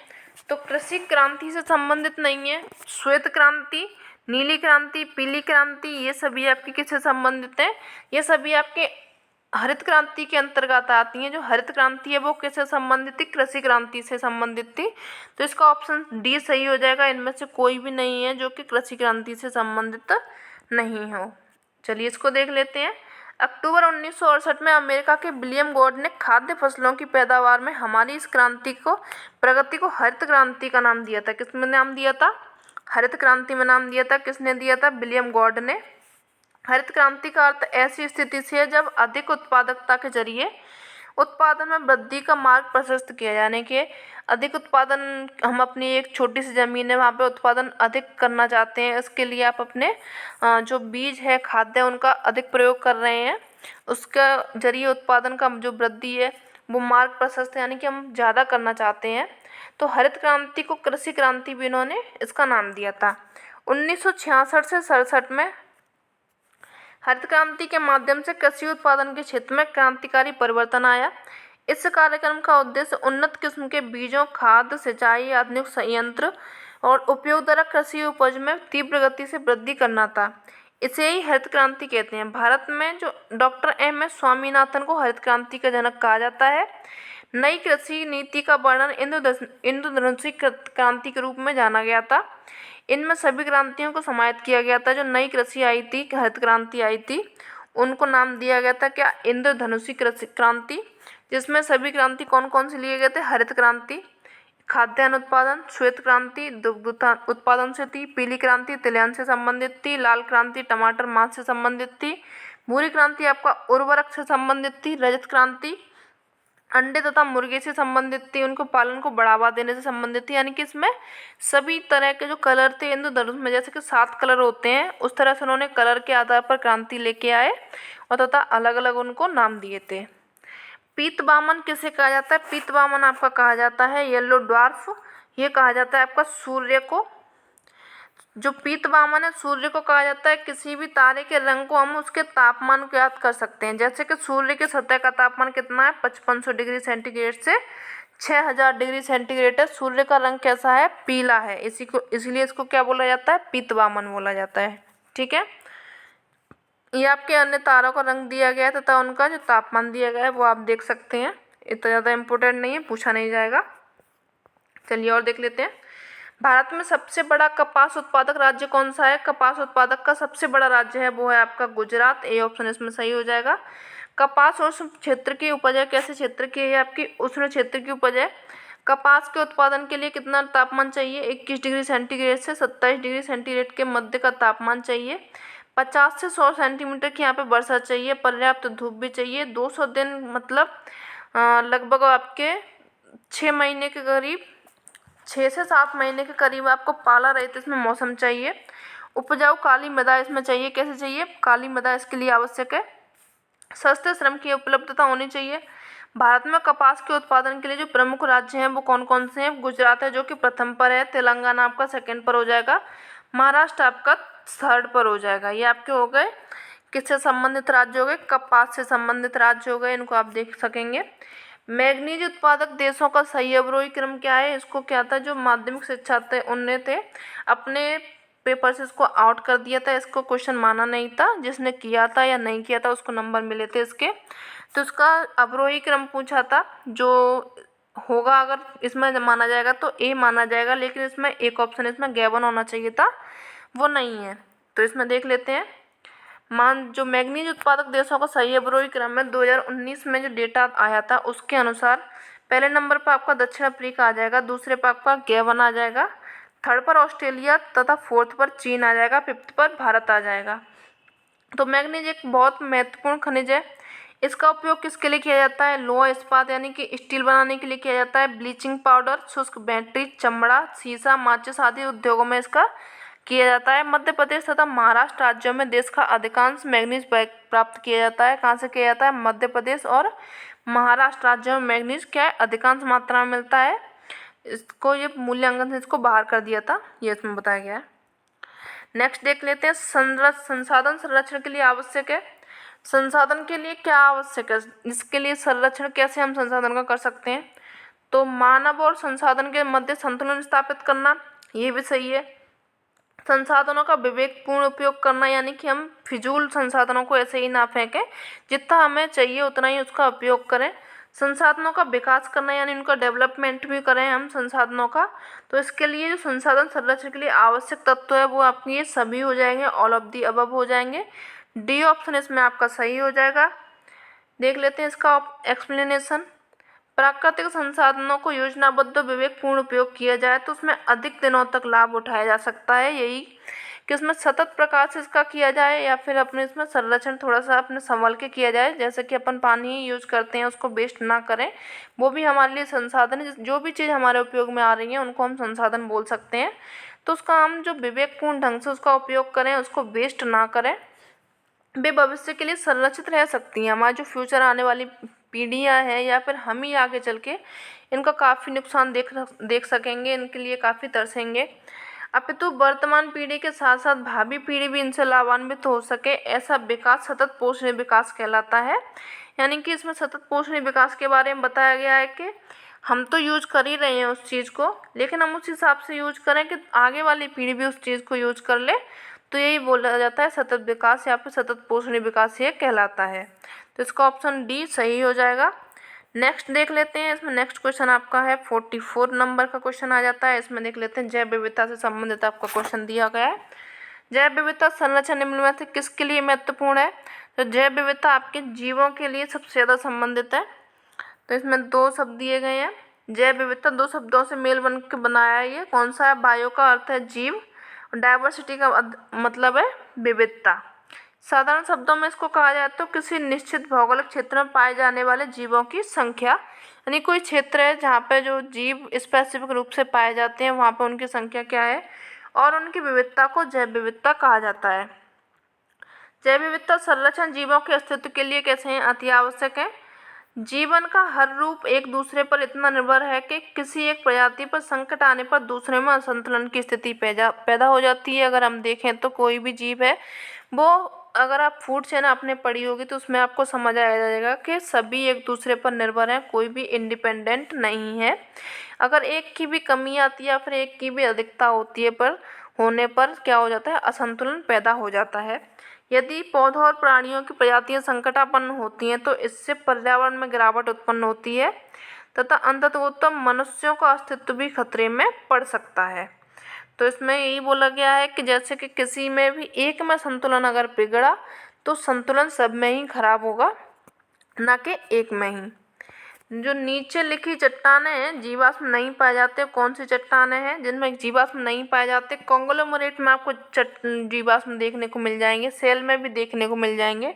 तो कृषि क्रांति से संबंधित नहीं है। श्वेत क्रांति, नीली क्रांति, पीली क्रांति, ये सभी आपकी किससे संबंधित है? ये सभी आपके हरित क्रांति के अंतर्गत आती हैं। जो हरित क्रांति है वो किससे संबंधित थी? कृषि क्रांति से संबंधित थी। तो इसका ऑप्शन डी सही हो जाएगा। इनमें से कोई भी नहीं है जो कि कृषि क्रांति से संबंधित नहीं हो। चलिए इसको देख लेते हैं। अक्टूबर 1968 में अमेरिका के विलियम गॉड ने खाद्य फसलों की पैदावार में हमारी इस क्रांति को प्रगति को हरित क्रांति का नाम दिया था। किसमें नाम दिया था? हरित क्रांति में नाम दिया था। किसने दिया था? विलियम गॉड ने। हरित क्रांति का अर्थ ऐसी स्थिति से है जब अधिक उत्पादकता के जरिए उत्पादन में वृद्धि का मार्ग प्रशस्त किया, यानी कि अधिक उत्पादन, हम अपनी एक छोटी सी ज़मीन है वहाँ पे उत्पादन अधिक करना चाहते हैं, इसके लिए आप अपने जो बीज है, खाद्य है, उनका अधिक प्रयोग कर रहे हैं, उसका जरिए उत्पादन का जो वृद्धि है वो मार्ग प्रशस्त, यानी कि हम ज़्यादा करना चाहते हैं। तो हरित क्रांति को कृषि क्रांति भी इन्होंने इसका नाम दिया था। 1966 से 67 में हरित क्रांति के माध्यम से कृषि उत्पादन के क्षेत्र में क्रांतिकारी परिवर्तन आया। इस कार्यक्रम का उद्देश्य उन्नत किस्म के बीजों, खाद, सिंचाई, आधुनिक संयंत्र और उपयोग द्वारा कृषि उपज में तीव्र गति से वृद्धि करना था। इसे ही हरित क्रांति कहते हैं। भारत में जो डॉक्टर एम.एस. स्वामीनाथन को हरित क्रांति का जनक कहा जाता है। नई कृषि नीति का वर्णन इंद्रधनुषी क्रांति के रूप में जाना गया था। इनमें सभी क्रांतियों को समाहित किया गया था। जो नई कृषि आई थी, हरित क्रांति आई थी, उनको नाम दिया गया था क्या, इंद्रधनुषी क्रांति, जिसमें सभी क्रांति कौन कौन से लिए गए थे, हरित क्रांति, खाद्यान्न उत्पादन, श्वेत क्रांति दुग्ध उत्पादन से थी, पीली क्रांति तिलहन से संबंधित थी, लाल क्रांति टमाटर मांस से संबंधित थी, भूरी क्रांति आपका उर्वरक से संबंधित थी, रजत क्रांति अंडे तथा मुर्गे से संबंधित थी, उनको पालन को बढ़ावा देने से संबंधित थी। यानी कि इसमें सभी तरह के जो कलर थे इंद्रधनुष में, जैसे कि 7 कलर होते हैं, उस तरह से उन्होंने कलर के आधार पर क्रांति लेके आए और तथा अलग अलग उनको नाम दिए थे। पीतवामन किसे कहा जाता है, पीतवामन आपका कहा जाता है येलो ड्वार्फ, ये कहा जाता है आपका सूर्य को। जो पीतवामन है सूर्य को कहा जाता है। किसी भी तारे के रंग को हम उसके तापमान को याद कर सकते हैं, जैसे कि सूर्य के सतह का तापमान कितना है, 5500 डिग्री सेंटीग्रेड से 6000 डिग्री सेंटीग्रेड है। सूर्य का रंग कैसा है, पीला है, इसलिए इसको क्या बोला जाता है, पीतवामन बोला जाता है। ठीक है, ये आपके अन्य तारों का रंग दिया गया है तथा उनका जो तापमान दिया गया है वो आप देख सकते हैं। इतना ज़्यादा इम्पोर्टेंट नहीं है, पूछा नहीं जाएगा। चलिए और देख लेते हैं। भारत में सबसे बड़ा कपास उत्पादक राज्य कौन सा है, कपास उत्पादक का सबसे बड़ा राज्य है वो है आपका गुजरात। ए ऑप्शन इसमें सही हो जाएगा। कपास उष्ण क्षेत्र की उपज है, कैसे क्षेत्र की है, आपकी उष्ण क्षेत्र की उपज है। कपास के उत्पादन के लिए कितना तापमान चाहिए, 21 डिग्री सेंटीग्रेड से 27 डिग्री सेंटीग्रेड के मध्य का तापमान चाहिए। 50 से 100 सेंटीमीटर की यहाँ पे वर्षा चाहिए, पर्याप्त धूप भी चाहिए। 200 दिन मतलब लगभग आपके 6 महीने के करीब, 6 से 7 महीने के करीब आपको पाला रहित इसमें मौसम चाहिए। उपजाऊ काली मृदा इसमें चाहिए, कैसे चाहिए, काली मृदा इसके लिए आवश्यक है। सस्ते श्रम की उपलब्धता होनी चाहिए। भारत में कपास के उत्पादन के लिए जो प्रमुख राज्य हैं वो कौन कौन से हैं, गुजरात है जो कि प्रथम पर है, तेलंगाना आपका सेकंड पर हो जाएगा, महाराष्ट्र आपका थर्ड पर हो जाएगा। ये आपके हो गए किससे संबंधित राज्य हो गए, कपास से संबंधित राज्य हो गए, इनको आप देख सकेंगे। मैग्नीज उत्पादक देशों का सही अवरोही क्रम क्या है, इसको क्या था, जो माध्यमिक शिक्षा थे उनने थे अपने पेपर से इसको आउट कर दिया था, इसको क्वेश्चन माना नहीं था, जिसने किया था या नहीं किया था उसको नंबर मिले थे इसके। तो इसका अवरोही क्रम पूछा था, जो होगा अगर इसमें माना जाएगा तो ए माना जाएगा, लेकिन इसमें एक ऑप्शन इसमें गैबन होना चाहिए था, वो नहीं है। तो इसमें देख लेते हैं। जो मैग्नीज उत्पादक देशों का सही अवरोही क्रम में 2019 में जो डेटा आया था उसके अनुसार पहले नंबर पर आपका दक्षिण अफ्रीका आ जाएगा, दूसरे पर आपका गैबन आ जाएगा, थर्ड पर ऑस्ट्रेलिया तथा फोर्थ पर चीन आ जाएगा, फिफ्थ पर भारत आ जाएगा। तो मैग्नीज एक बहुत महत्वपूर्ण खनिज है। इसका उपयोग किसके लिए किया जाता है, लोहा इस्पात यानी कि स्टील बनाने के लिए किया जाता है, ब्लीचिंग पाउडर, शुष्क बैटरी, चमड़ा, शीशा, माचिस आदि उद्योगों में इसका किया जाता है। मध्य प्रदेश तथा महाराष्ट्र राज्यों में देश का अधिकांश मैग्नीज प्राप्त किया जाता है। कहाँ से किया जाता है, मध्य प्रदेश और महाराष्ट्र राज्यों में मैग्नीज क्या है, अधिकांश मात्रा में मिलता है। इसको ये मूल्यांकन से इसको बाहर कर दिया था, ये इसमें बताया गया है। नेक्स्ट देख लेते हैं। संसाधन संरक्षण के लिए आवश्यक है। संसाधन के लिए क्या आवश्यक है, इसके लिए संरक्षण कैसे हम संसाधन का कर सकते हैं, तो मानव और संसाधन के मध्य संतुलन स्थापित करना, ये भी सही है। संसाधनों का विवेकपूर्ण उपयोग करना, यानी कि हम फिजूल संसाधनों को ऐसे ही ना फेंकें, जितना हमें चाहिए उतना ही उसका उपयोग करें। संसाधनों का विकास करना, यानी उनका डेवलपमेंट भी करें हम संसाधनों का। तो इसके लिए जो संसाधन संरक्षण के लिए आवश्यक तत्व है वो आपके ये सभी हो जाएंगे, ऑल ऑफ दी अबव हो जाएंगे। डी ऑप्शन इसमें आपका सही हो जाएगा। देख लेते हैं इसका एक्सप्लेनेशन। प्राकृतिक संसाधनों को योजनाबद्ध विवेकपूर्ण उपयोग किया जाए तो उसमें अधिक दिनों तक लाभ उठाया जा सकता है। यही कि उसमें सतत प्रकार से इसका किया जाए या फिर अपने इसमें संरक्षण थोड़ा सा अपने संभल के किया जाए, जैसे कि अपन पानी यूज करते हैं उसको वेस्ट ना करें, वो भी हमारे लिए संसाधन है। जो भी चीज़ हमारे उपयोग में आ रही है उनको हम संसाधन बोल सकते हैं। तो उसका हम जो विवेकपूर्ण ढंग से उसका उपयोग करें, उसको वेस्ट ना करें, वे भविष्य के लिए संरक्षित रह सकती हैं। हमारी जो फ्यूचर आने वाली पीढ़ियाँ हैं या फिर हम ही आगे चल के इनका काफ़ी नुकसान देख सकेंगे, इनके लिए काफ़ी तरसेंगे। अपितु वर्तमान पीढ़ी के साथ साथ भावी पीढ़ी भी इनसे लाभान्वित हो सके, ऐसा विकास सतत पोषणीय विकास कहलाता है। यानी कि इसमें सतत पोषणीय विकास के बारे में बताया गया है कि हम तो यूज कर ही रहे हैं उस चीज़ को, लेकिन हम उस हिसाब से यूज करें कि आगे वाली पीढ़ी भी उस चीज़ को यूज कर ले। तो यही बोला जाता है सतत विकास या फिर सतत पोषणीय विकास ये कहलाता है। तो इसका ऑप्शन डी सही हो जाएगा। नेक्स्ट देख लेते हैं। इसमें नेक्स्ट क्वेश्चन आपका है 44 नंबर का क्वेश्चन आ जाता है। इसमें देख लेते हैं जैव विविधता से संबंधित आपका क्वेश्चन दिया गया है। जैव विविधता संरक्षण निम्न में से किसके लिए महत्वपूर्ण है, तो जैव विविधता आपके जीवों के लिए सबसे ज़्यादा संबंधित है। तो इसमें 2 शब्द दिए गए हैं। जैव विविधता 2 शब्दों से मेल बन के बनाया है ये। कौन सा है? बायो का अर्थ है जीव, डाइवर्सिटी का मतलब है विविधता। साधारण शब्दों में इसको कहा जाए तो किसी निश्चित भौगोलिक क्षेत्र में पाए जाने वाले जीवों की संख्या, यानी कोई क्षेत्र है जहाँ पे जो जीव स्पेसिफिक रूप से पाए जाते हैं वहाँ पे उनकी संख्या क्या है, और उनकी विविधता को जैव विविधता कहा जाता है। जैव विविधता संरक्षण जीवों के अस्तित्व के लिए कैसे हैं? अति आवश्यक है। जीवन का हर रूप एक दूसरे पर इतना निर्भर है कि किसी एक प्रजाति पर संकट आने पर दूसरे में असंतुलन की स्थिति पैदा हो जाती है। अगर हम देखें तो कोई भी जीव है वो, अगर आप फूड चेन आपने पढ़ी होगी तो उसमें आपको समझ आ जाएगा कि सभी एक दूसरे पर निर्भर हैं, कोई भी इंडिपेंडेंट नहीं है। अगर एक की भी कमी आती है या फिर एक की भी अधिकता होती है पर होने पर क्या हो जाता है? असंतुलन पैदा हो जाता है। यदि पौधों और प्राणियों की प्रजातियां संकटापन्न होती हैं तो इससे पर्यावरण में गिरावट उत्पन्न होती है तथा अंततः मनुष्यों का अस्तित्व भी खतरे में पड़ सकता है। तो इसमें यही बोला गया है कि जैसे कि किसी में भी एक में संतुलन अगर बिगड़ा तो संतुलन सब में ही खराब होगा, ना कि एक में ही। जो नीचे लिखी चट्टानें हैं जीवाश्म नहीं पाए जाते, कौन सी चट्टानें हैं जिनमें जीवाश्म नहीं पाए जाते? कॉन्ग्लोमरेट में आपको जीवाश्म देखने को मिल जाएंगे, सेल में भी देखने को मिल जाएंगे,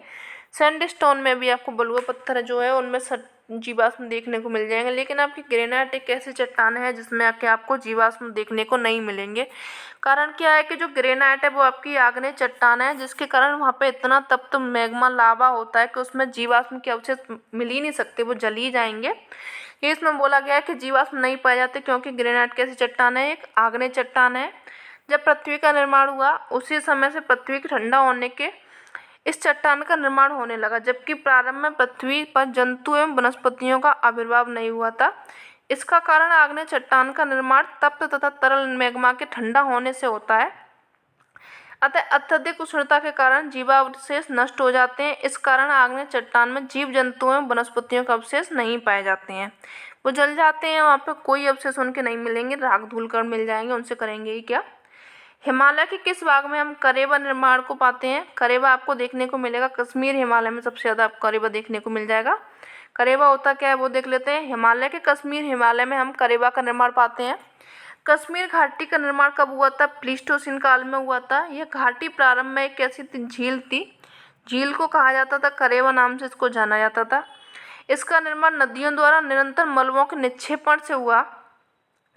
सैंडस्टोन में भी आपको बलुआ पत्थर जो है उनमें जीवाश्म देखने को मिल जाएंगे। लेकिन आपकी ग्रेनाइट एक ऐसी चट्टान है जिसमें आपको जीवाश्म देखने को नहीं मिलेंगे। कारण क्या है कि जो ग्रेनाइट है वो आपकी आग्नेय चट्टान है, जिसके कारण वहाँ पे इतना तप्त मैग्मा लावा होता है कि उसमें जीवाश्म के अवशेष मिल ही नहीं सकते, वो जल ही जाएंगे। ये इसमें बोला गया है कि जीवाश्म नहीं पाए जाते क्योंकि ग्रेनाइट कैसी चट्टान है? एक आग्नेय चट्टान है। जब पृथ्वी का निर्माण हुआ उसी समय से पृथ्वी के ठंडा होने के इस चट्टान का निर्माण होने लगा, जबकि प्रारंभ में पृथ्वी पर जंतु एवं वनस्पतियों का आविर्भाव नहीं हुआ था। इसका कारण आग्नेय चट्टान का निर्माण तप्त तथा तरल मैग्मा के ठंडा होने से होता है। अतः अत्यधिक उष्णता के कारण जीवावशेष नष्ट हो जाते हैं। इस कारण आग्नेय चट्टान में जीव जंतुओं एवं वनस्पतियों के अवशेष नहीं पाए जाते हैं, वो जल जाते हैं, वहाँ पे कोई अवशेष उनके नहीं मिलेंगे, राख धूल कण मिल जाएंगे, उनसे करेंगे ही क्या। हिमालय के किस भाग में हम करेबा निर्माण को पाते हैं? करेबा आपको देखने को मिलेगा कश्मीर हिमालय में, सबसे ज़्यादा आपको करेबा देखने को मिल जाएगा। करेबा होता क्या है वो देख लेते हैं। हिमालय के कश्मीर हिमालय में हम करेबा का निर्माण पाते हैं। कश्मीर घाटी का निर्माण कब हुआ था? प्लीस्टोसीन काल में हुआ था। यह घाटी प्रारंभ में एक ऐसी झील थी, झील को कहा जाता था करेबा, नाम से इसको जाना जाता था। इसका निर्माण नदियों द्वारा निरंतर मलबों के निक्षेपण से हुआ।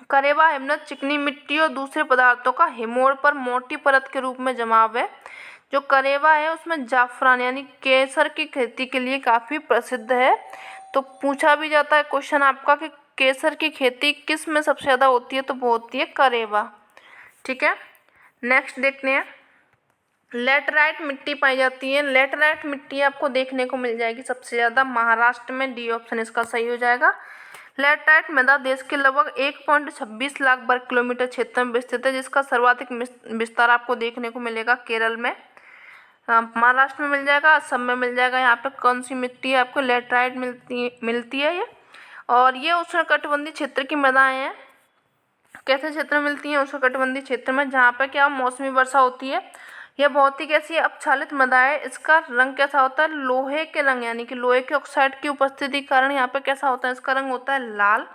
करेबा हिमनद चिकनी मिट्टी और दूसरे पदार्थों का हिमोड़ पर मोटी परत के रूप में जमाव है। जो करेबा है उसमें जाफरान यानी केसर की खेती के लिए काफ़ी प्रसिद्ध है। तो पूछा भी जाता है क्वेश्चन आपका कि केसर की खेती किस में सबसे ज़्यादा होती है, तो वो होती है करेबा। ठीक है, नेक्स्ट देखते हैं। लेटराइट मिट्टी पाई जाती है। लेटराइट मिट्टी आपको देखने को मिल जाएगी सबसे ज़्यादा महाराष्ट्र में, डी ऑप्शन इसका सही हो जाएगा। लेटराइट मृदा देश के लगभग 1.26 लाख वर्ग किलोमीटर क्षेत्र में विस्तृत है, जिसका सर्वाधिक विस्तार आपको देखने को मिलेगा केरल में, महाराष्ट्र में मिल जाएगा, असम में मिल जाएगा। यहाँ पे कौन सी मिट्टी है? आपको लेटराइट मिलती है ये। और ये उष्णकटिबंधीय क्षेत्र की मृदाएं हैं। कैसे क्षेत्र में मिलती हैं? उष्णकटिबंधीय क्षेत्र में, जहाँ पे क्या मौसमी वर्षा होती है। यह बहुत ही कैसी अपक्षालित मृदा है। इसका रंग कैसा होता है? लोहे के रंग, यानी कि लोहे के ऑक्साइड की उपस्थिति के कारण यहाँ पे कैसा होता है? इसका रंग होता है लाल।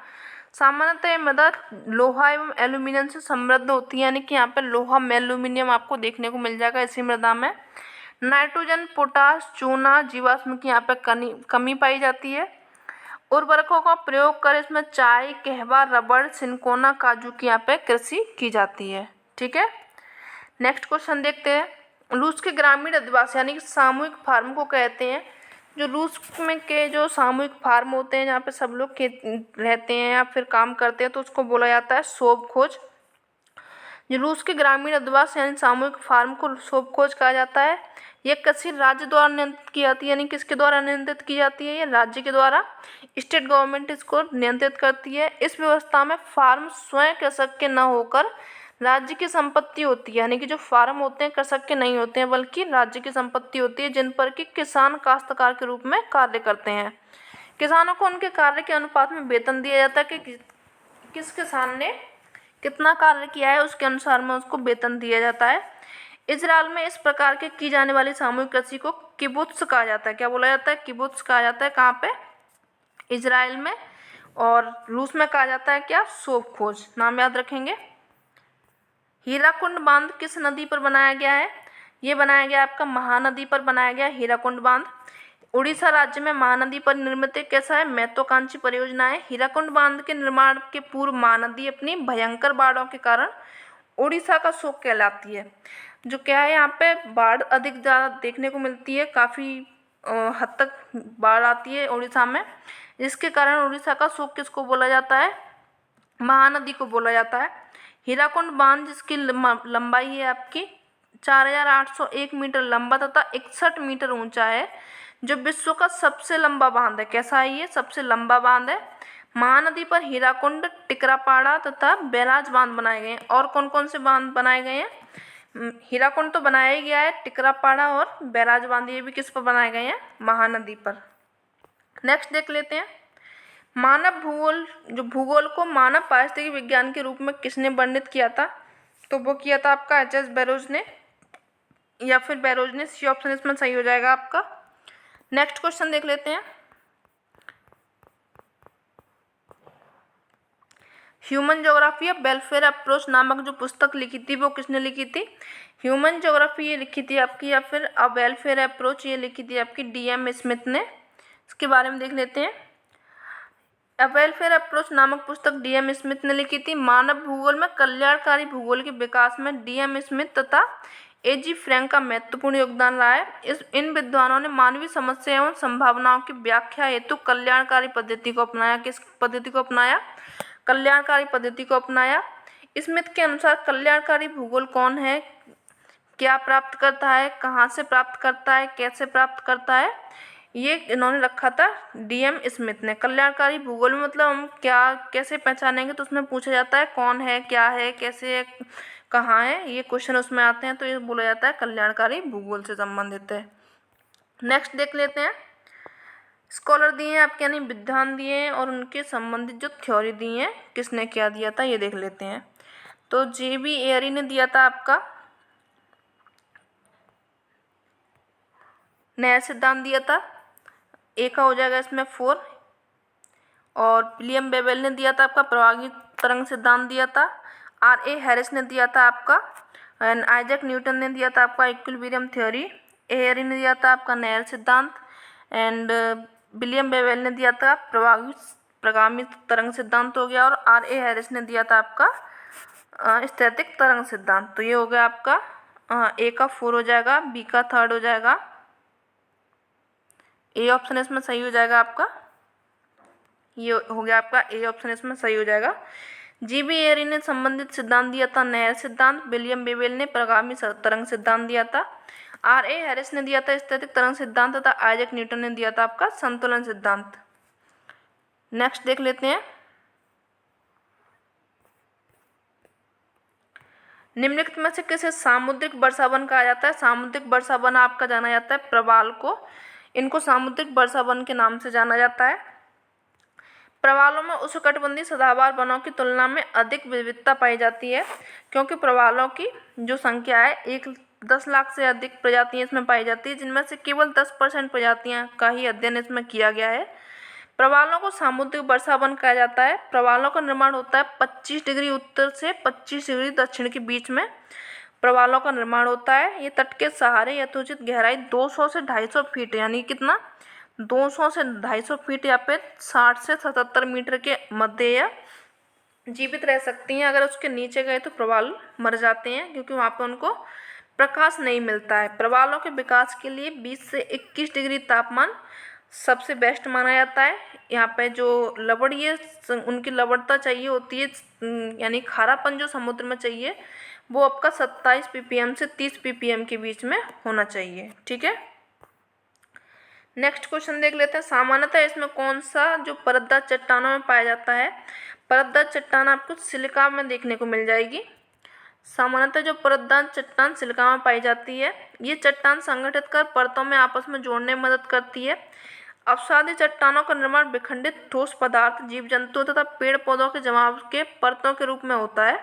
सामान्यतः ये मृदा लोहा एवं एल्यूमिनियम से समृद्ध होती है, यानी कि यहाँ पे लोहा एल्यूमिनियम आपको देखने को मिल जाएगा इसी मृदा में। नाइट्रोजन, पोटास, चूना, जीवाश्म की यहाँ पे कमी पाई जाती है। उर्वरकों का प्रयोग कर इसमें चाय, कहवा, रबड़, सिनकोना, काजू की यहाँ पे कृषि की जाती है। ठीक है, नेक्स्ट क्वेश्चन देखते हैं। रूस के ग्रामीण आदिवासी यानी कि सामूहिक फार्म को कहते हैं। जो रूस में के जो सामूहिक फार्म होते हैं जहाँ पे सब लोग रहते हैं या फिर काम करते हैं, तो उसको बोला जाता है सोव खोज। जो रूस के ग्रामीण आदिवासी यानी सामूहिक फार्म को सोव खोज कहा जाता है। ये किसी राज्य द्वारा नियंत्रित की जाती है, यानी किसके द्वारा नियंत्रित की जाती है? ये राज्य के द्वारा, स्टेट गवर्नमेंट इसको नियंत्रित करती है। इस व्यवस्था में फार्म स्वयं कृषक के न होकर राज्य की संपत्ति होती है, यानी कि जो फार्म होते हैं कृषक के नहीं होते हैं बल्कि राज्य की संपत्ति होती है, जिन पर कि किसान काश्तकार के रूप में कार्य करते हैं। किसानों को उनके कार्य के अनुपात में वेतन दिया जाता है कि किस किसान ने कितना कार्य किया है उसके अनुसार में उसको वेतन दिया जाता है। इजराइल में इस प्रकार के की जाने वाली सामूहिक कृषि को किबुत्स कहा जाता है। क्या बोला जाता है? किबुत्स कहा जाता है। कहाँ पे? इजराइल में। और रूस में कहा जाता है क्या? सोवखोज। नाम याद रखेंगे। हीराकुंड बांध किस नदी पर बनाया गया है? ये बनाया गया आपका महानदी पर बनाया गया हीराकुंड बांध। उड़ीसा राज्य में महानदी पर निर्मित एक कैसा है? महत्वाकांक्षी परियोजना है। हीराकुंड बांध के निर्माण के पूर्व महानदी अपनी भयंकर बाढ़ों के कारण उड़ीसा का शोक कहलाती है। जो क्या है, यहाँ पे बाढ़ अधिक ज़्यादा देखने को मिलती है, काफ़ी हद तक बाढ़ आती है उड़ीसा में, जिसके कारण उड़ीसा का शोक किसको बोला जाता है? महानदी को बोला जाता है। हीराकुंड बांध जिसकी लंबाई है आपकी 4801 मीटर लंबा तथा 61 मीटर ऊंचा है, जो विश्व का सबसे लंबा बांध है। कैसा है ये? सबसे लंबा बांध है। महानदी पर हीराकुंड, टिकरापाड़ा तथा बैराज बांध बनाए गए हैं। और कौन कौन से बांध बनाए गए हैं? हीराकुंड तो बनाया ही गया है, टिकरापाड़ा और बैराज बांध ये भी किस पर बनाए गए हैं? महानदी पर। नेक्स्ट देख लेते हैं। मानव भूगोल, जो भूगोल को मानव पारिस्थितिक विज्ञान के रूप में किसने वर्णित किया था? तो वो किया था आपका एच.एस. बैरोज ने, या फिर बैरोज ने। सी ऑप्शन इसमें सही हो जाएगा आपका। नेक्स्ट क्वेश्चन देख लेते हैं। Human geography of welfare approach नामक जो पुस्तक लिखी थी वो किसने लिखी थी? ह्यूमन ज्योग्राफी ये लिखी थी आपकी, या फिर अ वेलफेयर अप्रोच ये लिखी थी आपकी डी.एम. स्मिथ ने। इसके बारे में देख लेते हैं। अ वेलफेयर अप्रोच नामक पुस्तक डी.एम. स्मिथ ने लिखी थी। मानव भूगोल में कल्याणकारी भूगोल के विकास में डी.एम. स्मिथ तथा ए.जी. फ्रैंक का महत्वपूर्ण योगदान रहा है। इन विद्वानों ने मानवीय समस्या एवं संभावनाओं की व्याख्या हेतु कल्याणकारी पद्धति को अपनाया। किस पद्धति को अपनाया? कल्याणकारी पद्धति को अपनाया। स्मिथ के अनुसार कल्याणकारी भूगोल कौन है, क्या प्राप्त करता है, कहाँ से प्राप्त करता है, कैसे प्राप्त करता है, ये इन्होंने रखा था डी.एम. स्मिथ ने। कल्याणकारी भूगोल में मतलब हम क्या कैसे पहचानेंगे, तो उसमें पूछा जाता है कौन है, क्या है, कैसे है, कहाँ है, ये क्वेश्चन उसमें आते हैं, तो ये बोला जाता है कल्याणकारी भूगोल से संबंधित है। नेक्स्ट देख लेते हैं। स्कॉलर दिए हैं आपके, यानी विद्वान दिए हैं, और उनके संबंधित जो थ्योरी दी है किसने क्या दिया था ये देख लेते हैं। तो जे.बी. एयरी ने दिया था आपका नया सिद्धांत दिया था, ए का हो जाएगा इसमें 4। और विलियम बेबल ने दिया था आपका प्रभावी तरंग सिद्धांत दिया था। R.A. हैरिस ने दिया था आपका, एंड आइजैक न्यूटन ने दिया था आपका इक्विलिब्रियम थ्योरी। एयरी ने दिया था आपका नैयर सिद्धांत, एंड विलियम बेबल ने दिया था प्रगामी तरंग सिद्धांत हो गया, और R.A. हैरिस ने दिया था आपका स्थैतिक तरंग सिद्धांत। तो ये हो गया आपका ए का 4 हो जाएगा, बी का 3rd हो जाएगा, ए ऑप्शन इसमें सही हो जाएगा आपका। ये हो गया आपका ए ऑप्शन इसमें सही हो जाएगा। जी.बी. एयरी ने संबंधित सिद्धांत दिया था नैयर सिद्धांत। विलियम बेबल ने प्रगामी तरंग सिद्धांत दिया था। R.A. हैरिस ने दिया था स्थैतिक तरंग सिद्धांत तथा आइजैक न्यूटन ने दिया था आपका संतुलन सिद्धांत। नेक्स्ट देख लेते हैं। निम्नलिखित में से किसे सामुद्रिक वर्षावन कहा जाता है? सामुद्रिक वर्षावन आपका जाना जाता है प्रवाल को। इनको सामुद्रिक वर्षावन के नाम से जाना जाता है। प्रवालों में उष्णकटिबंधीय सदाबहार वनों की तुलना में अधिक विविधता पाई जाती है, क्योंकि प्रवालों की जो संख्या है 10 लाख से अधिक प्रजातियां इसमें पाई जाती है, जिनमें से केवल 10% प्रजातियां का ही अध्ययन इसमें किया गया है। प्रवालों को सामुद्रिक वर्षावन कहा जाता है। प्रवालों का निर्माण होता है 25 डिग्री उत्तर से 25 डिग्री दक्षिण के बीच में प्रवालों का निर्माण होता है। ये तट के सहारे यथोचित गहराई 200 से 250 फीट, यानी कितना 200 से 250 फीट या फिर 60 से 77 मीटर के मध्य या जीवित रह सकती हैं। अगर उसके नीचे गए तो प्रवाल मर जाते हैं, क्योंकि वहाँ पर उनको प्रकाश नहीं मिलता है। प्रवालों के विकास के लिए 20 से 21 डिग्री तापमान सबसे बेस्ट माना जाता है। यहाँ पे जो लवणीय उनकी लवणता चाहिए होती है, यानी खारापन जो समुद्र में चाहिए वो आपका 27 ppm से 30 ppm के बीच में होना चाहिए। ठीक है, नेक्स्ट क्वेश्चन देख लेते हैं। सामान्यतः इसमें कौन सा जो परतदार चट्टानों में पाया जाता है? परतदार चट्टान आपको सिलिका में देखने को मिल जाएगी। सामान्यतः जो परतदार चट्टान सिलिका में पाई जाती है, ये चट्टान संगठित कर परतों में आपस में जोड़ने में मदद करती है। अवसादी चट्टानों का निर्माण विखंडित ठोस पदार्थ, जीव जंतु तथा पेड़ पौधों के जमाव के परतों के रूप में होता है।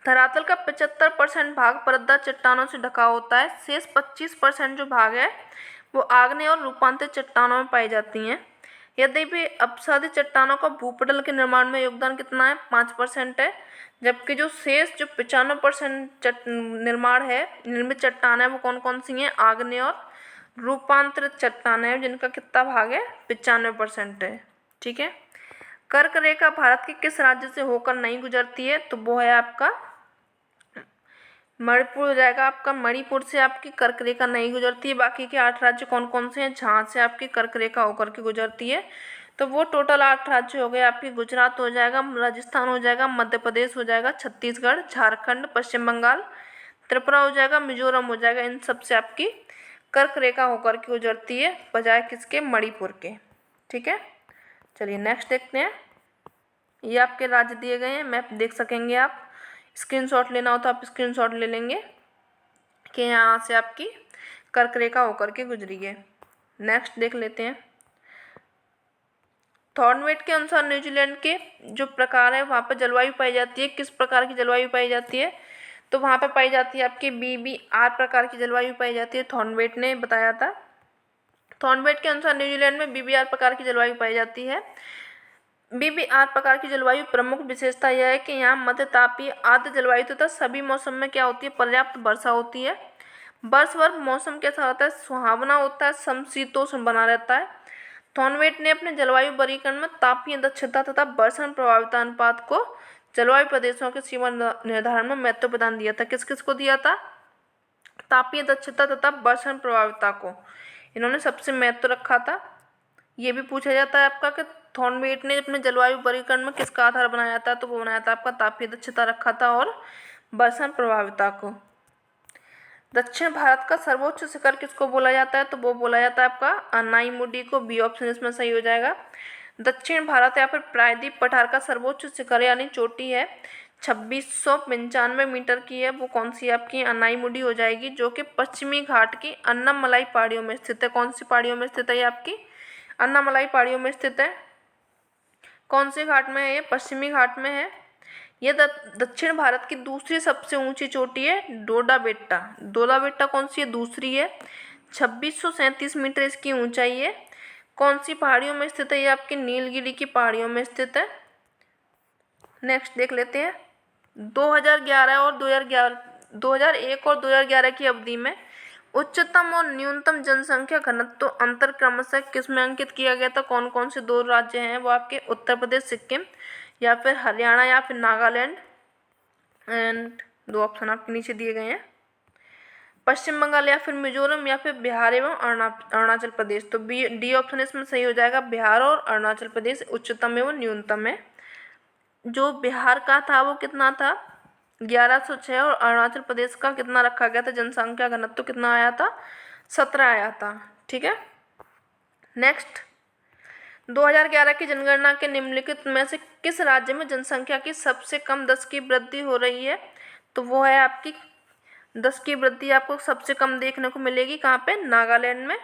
धरातल का 75% भाग परतदार चट्टानों से ढका होता है। शेष 25% जो भाग है वो आग्नेय और रूपांतरित चट्टानों में पाई जाती हैं। यद्यपि अपसादित चट्टानों का भूपटल के निर्माण में योगदान कितना है, 5% है। जबकि जो शेष जो 95% निर्माण है, निर्मित चट्टान है, वो कौन कौन सी हैं, आग्नेय और रूपांतरित चट्टान है, जिनका कितना भाग है, 95% है। ठीक है। कर्क रेखा भारत के किस राज्य से होकर नहीं गुजरती है, तो वो है आपका मणिपुर हो जाएगा। आपका मणिपुर से आपकी कर्क रेखा नहीं गुजरती है। बाकी के 8 राज्य कौन कौन से हैं जहाँ से आपकी कर्क रेखा होकर के गुजरती है, तो वो टोटल 8 राज्य हो गए आपके। गुजरात हो जाएगा, राजस्थान हो जाएगा, मध्य प्रदेश हो जाएगा, छत्तीसगढ़, झारखंड, पश्चिम बंगाल, त्रिपुरा हो जाएगा, मिजोरम हो जाएगा। इन सब से आपकी कर्क रेखा होकर के गुजरती है, बजाय किसके, मणिपुर के। ठीक है। चलिए नेक्स्ट देखते हैं। ये आपके राज्य दिए गए हैं, मैप देख सकेंगे आप। स्क्रीनशॉट लेना हो तो आप स्क्रीनशॉट ले लेंगे कि यहाँ से आपकी कर्क रेखा होकर के गुजरी है। नेक्स्ट देख लेते हैं। थॉर्नवेट के अनुसार न्यूजीलैंड के जो प्रकार है वहाँ पर जलवायु पाई जाती है। किस प्रकार की जलवायु पाई जाती है, तो वहाँ पे पाई जाती है आपकी BBR प्रकार की जलवायु पाई जाती है। थॉर्नवेट ने बताया था। थॉर्नवेट के अनुसार न्यूजीलैंड में BBR प्रकार की जलवायु पाई जाती है। BBR प्रकार की जलवायु प्रमुख विशेषता यह है कि यहाँ मध्य तापीय आर्द्र जलवायु तथा सभी मौसम में क्या होती है, पर्याप्त वर्षा होती है। वर्ष भर मौसम कैसा होता है, सुहावना होता है, समशीतोष्ण बना रहता है। थॉर्नवेट ने अपने जलवायु वर्गीकरण में तापीय दक्षता तथा वर्षण प्रभाविता अनुपात को जलवायु प्रदेशों के सीमा निर्धारण में महत्व प्रदान दिया था। किस किस को दिया था, तापीय दक्षता तथा वर्षण प्रभाविता को इन्होंने सबसे महत्व रखा था। ये भी पूछा जाता है आपका कि थॉर्नवेट ने अपने जलवायु वर्गीकरण में किसका आधार बनाया था, तो वो बनाया था आपका तापीय दक्षता रखा था और वर्षण प्रभाविता को। दक्षिण भारत का सर्वोच्च शिखर किसको बोला जाता है, तो वो बोला जाता है आपका अनाईमुडी को। बी ऑप्शन इसमें सही हो जाएगा। दक्षिण भारत या फिर प्रायद्वीप पठार का सर्वोच्च शिखर यानी चोटी है 2695 मीटर की है। वो कौन सी आपकी अनाईमुडी हो जाएगी, जो कि पश्चिमी घाट की अन्नामलाई पहाड़ियों में स्थित है। कौन सी पहाड़ियों में स्थित है ये आपकी, अन्नामलाई पहाड़ियों में स्थित है। कौन से घाट में है ये, पश्चिमी घाट में है। ये दक्षिण भारत की दूसरी सबसे ऊंची चोटी है डोडा बेट्टा। डोडा बेट्टा कौन सी है, दूसरी है। 2637 मीटर इसकी ऊंचाई है। कौन सी पहाड़ियों में स्थित है, ये आपकी नीलगिरी की पहाड़ियों में स्थित है। नेक्स्ट देख लेते हैं। 2001 और 2011 की अवधि में उच्चतम और न्यूनतम जनसंख्या घनत्व अंतर क्रमशः किस में अंकित किया गया था। कौन कौन से 2 राज्य हैं वो आपके, उत्तर प्रदेश सिक्किम या फिर हरियाणा या फिर नागालैंड। एंड 2 ऑप्शन आपके नीचे दिए गए हैं, पश्चिम बंगाल या फिर मिजोरम या फिर बिहार एवं अरुणाचल प्रदेश। तो डी ऑप्शन इसमें सही हो जाएगा, बिहार और अरुणाचल प्रदेश उच्चतम एवं न्यूनतम है। जो बिहार का था वो कितना था, 1106, और अरुणाचल प्रदेश का कितना रखा गया था, जनसंख्या घनत्व कितना आया था, 17 आया था। ठीक है। नेक्स्ट 2011 की जनगणना के निम्नलिखित में से किस राज्य में जनसंख्या की सबसे कम 10 की वृद्धि हो रही है, तो वो है आपकी 10 की वृद्धि आपको सबसे कम देखने को मिलेगी कहाँ पे, नागालैंड में।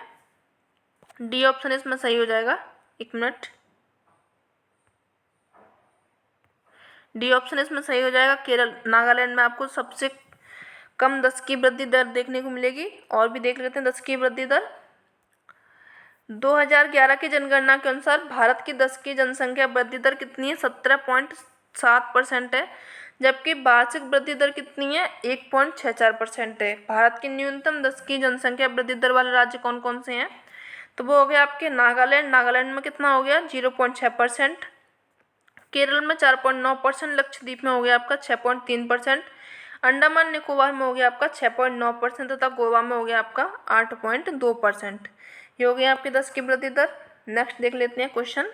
डी ऑप्शन इसमें सही हो जाएगा। 1 मिनट, डी ऑप्शन इसमें सही हो जाएगा। केरल, नागालैंड में आपको सबसे कम 10 की वृद्धि दर देखने को मिलेगी। और भी देख लेते हैं 10 की वृद्धि दर। 2011 की जनगणना के अनुसार भारत की 10 की जनसंख्या वृद्धि दर कितनी है, 17.7% है। जबकि वार्षिक वृद्धि दर कितनी है, 1.64% है। भारत की न्यूनतम 10 की जनसंख्या वृद्धि दर वाले राज्य कौन कौन से हैं, तो वो हो गया आपके नागालैंड। नागालैंड में कितना हो गया, 0.6%। केरल में 4.9%। लक्षद्वीप में हो गया आपका 6.3%। अंडमान निकोबार में हो गया आपका 6.9% तथा गोवा में हो गया आपका 8.2%। ये हो गया आपकी 10 की वृद्धि दर। नेक्स्ट देख लेते हैं क्वेश्चन।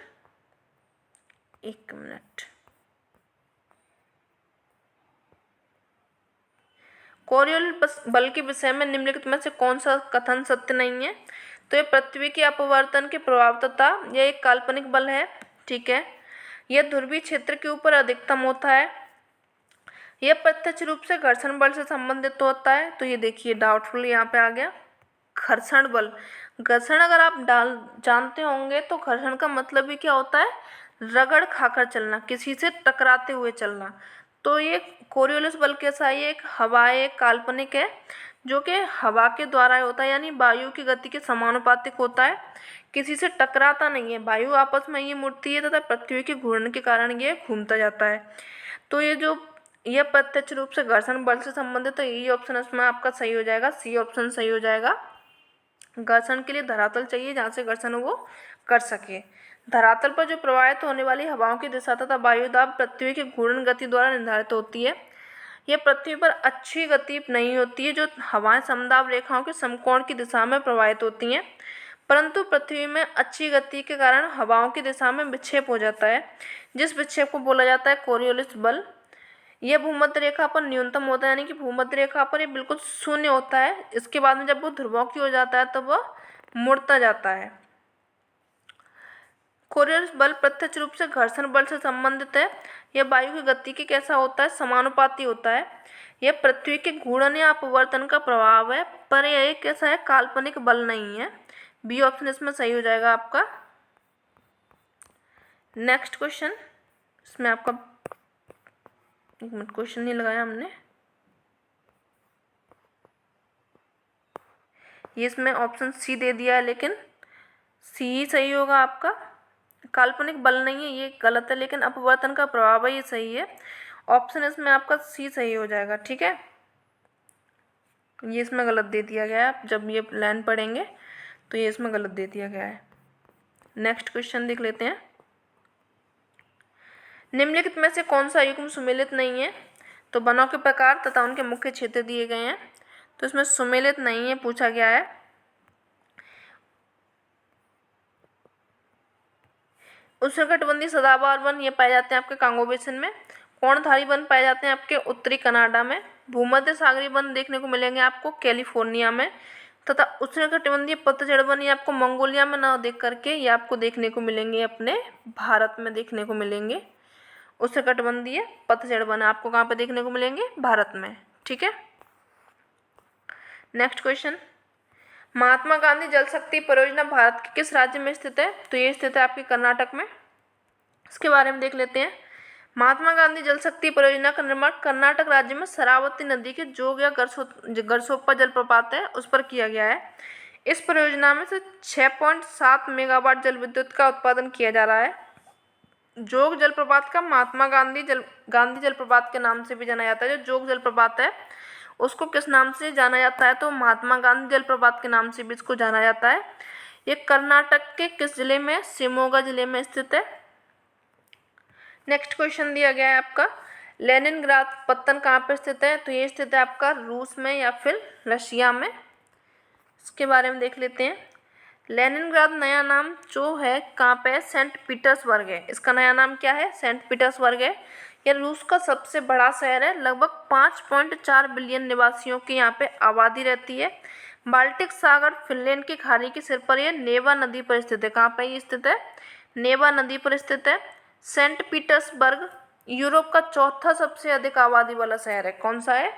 1 मिनट। कोरियोलिस बल के विषय में निम्नलिखित में से कौन सा कथन सत्य नहीं है, तो ये पृथ्वी के अपवर्तन के प्रभाव तथा यह एक काल्पनिक बल है। ठीक है। यह ध्रुवीय क्षेत्र के ऊपर अधिकतम होता है। यह प्रत्यक्ष रूप से घर्षण बल से संबंधित होता है। तो ये देखिए डाउटफुल यहाँ पे आ गया, घर्षण बल। घर्षण अगर आप जानते होंगे तो घर्षण का मतलब ही क्या होता है, रगड़ खाकर चलना, किसी से टकराते हुए चलना। तो ये कोरियोलिस बल कैसा है, ये एक हवा है, एक काल्पनिक है जो कि हवा के द्वारा होता है, यानी वायु की गति के समानुपातिक होता है, किसी से टकराता नहीं है। वायु आपस में ये मुड़ती है तथा पृथ्वी के घूर्णन के कारण ये घूमता जाता है। तो ये प्रत्यक्ष रूप से घर्षण बल से संबंधित, तो यही ऑप्शन इसमें आपका सही हो जाएगा, सी ऑप्शन सही हो जाएगा। घर्षण के लिए धरातल चाहिए जहाँ से घर्षण वो कर सके। धरातल पर जो प्रवाहित होने वाली हवाओं की दिशा तथा वायु दाब पृथ्वी की घूर्णन गति द्वारा निर्धारित होती है। यह पृथ्वी पर अच्छी गति नहीं होती है जो हवाएं समदाब रेखाओं के समकोण की दिशा में प्रवाहित होती हैं, परंतु पृथ्वी में अच्छी गति के कारण हवाओं की दिशा में विक्षेप हो जाता है, जिस विक्षेप को बोला जाता है कोरियोलिस बल। यह भूमध्य रेखा पर न्यूनतम होता है, यानी कि भूमध्य रेखा पर ये बिल्कुल शून्य होता है। इसके बाद में जब वो ध्रुवों की हो जाता है तो वह मुड़ता जाता है। कोरियोलिस बल प्रत्यक्ष रूप से घर्षण बल से संबंधित है। यह वायु की गति के कैसा होता है, समानुपाती होता है। यह पृथ्वी के घूर्णन या अपवर्तन का प्रभाव है, पर यह एक कैसा है, काल्पनिक बल नहीं है। बी ऑप्शन इसमें सही हो जाएगा आपका। नेक्स्ट क्वेश्चन, इसमें आपका एक मिनट, क्वेश्चन नहीं लगाया हमने, ये इसमें ऑप्शन सी दे दिया है, लेकिन सी ही सही होगा आपका। काल्पनिक बल नहीं है, ये गलत है, लेकिन अपवर्तन का प्रभाव है, ये सही है। ऑप्शन इसमें आपका सी सही हो जाएगा, ठीक है। ये इसमें गलत दे दिया गया है, आप जब ये लाइन पढ़ेंगे तो ये इसमें गलत दे दिया गया है। नेक्स्ट क्वेश्चन देख लेते हैं। निम्नलिखित में से कौन सा युग्म सुमेलित नहीं है? तो वनों के प्रकार तथा उनके मुख्य क्षेत्र दिए गए हैं, तो इसमें सुमेलित नहीं है पूछा गया है। उष्णकटिबंधीय सदाबहार वन ये पाए जाते हैं आपके कांगो बेसिन में। कोणधारी वन पाए जाते हैं आपके उत्तरी कनाडा में। भूमध्य सागरीय वन देखने को मिलेंगे आपको कैलिफोर्निया में, तथा उष्णकटिबंधीय पतझड़ वन ये आपको मंगोलिया में ना देख करके ये आपको देखने को मिलेंगे अपने भारत में देखने को मिलेंगे। उष्णकटिबंधीय पतझड़ वन आपको कहाँ पे देखने को मिलेंगे? भारत में, ठीक है। नेक्स्ट क्वेश्चन, महात्मा गांधी जल शक्ति परियोजना भारत के किस राज्य में स्थित है? तो ये स्थित है आपके कर्नाटक में। इसके बारे में देख लेते हैं। महात्मा गांधी जल शक्ति परियोजना का निर्माण कर्नाटक राज्य में शरावती नदी के जोग या गरसोप्पा जलप्रपात है उस पर किया गया है। इस परियोजना में से 6.7 मेगावाट जल विद्युत का उत्पादन किया जा रहा है। जोग जलप्रपात का महात्मा गांधी जलप्रपात के नाम से भी जाना जाता है। जो जोग जलप्रपात है उसको किस नाम से जाना जाता है? तो महात्मा गांधी जलप्रपात के नाम से भी इसको जाना जाता है। ये कर्नाटक के किस जिले में? शिमोगा जिले में स्थित है। नेक्स्ट क्वेश्चन दिया गया है आपका, लेनिनग्राद पत्तन कहाँ पर स्थित है? तो ये स्थित है आपका रूस में या फिर रशिया में। इसके बारे में देख लेते हैं। लेनिनग्राद नया नाम जो है कहाँ पे है? सेंट पीटर्सबर्ग है। इसका नया नाम क्या है? सेंट पीटर्सबर्ग है। यह रूस का सबसे बड़ा शहर है। लगभग 5.4 बिलियन निवासियों की यहाँ पे आबादी रहती है। बाल्टिक सागर फिनलैंड की खाड़ी के सिर पर यह नेवा नदी पर स्थित है। कहाँ पर ये स्थित है? नेवा नदी पर स्थित है। सेंट पीटर्सबर्ग यूरोप का चौथा सबसे अधिक आबादी वाला शहर है। कौन सा है?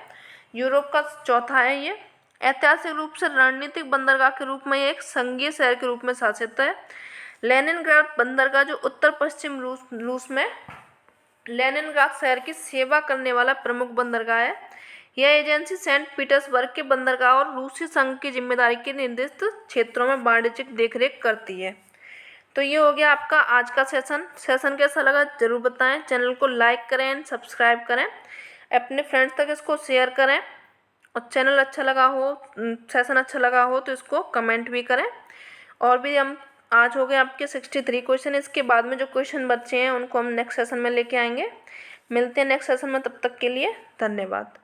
यूरोप का चौथा है ये। ऐतिहासिक रूप से रणनीतिक बंदरगाह के रूप में एक संघीय शहर के रूप में शासित है। लेनिनग्राद बंदरगाह जो उत्तर पश्चिम रूस में लेनिनग्राद शहर की सेवा करने वाला प्रमुख बंदरगाह है। यह एजेंसी सेंट पीटर्सबर्ग के बंदरगाह और रूसी संघ की जिम्मेदारी के निर्दिष्ट क्षेत्रों में वाणिज्यिक देखरेख करती है। तो ये हो गया आपका आज का सेशन कैसा लगा जरूर बताएं। चैनल को लाइक करें, सब्सक्राइब करें, अपने फ्रेंड्स तक इसको शेयर करें, और चैनल अच्छा लगा हो, सेशन अच्छा लगा हो तो इसको कमेंट भी करें। और भी हम आज हो गए आपके 63 क्वेश्चन। इसके बाद में जो क्वेश्चन बचे हैं उनको हम नेक्स्ट सेशन में लेके आएंगे। मिलते हैं नेक्स्ट सेशन में, तब तक के लिए धन्यवाद।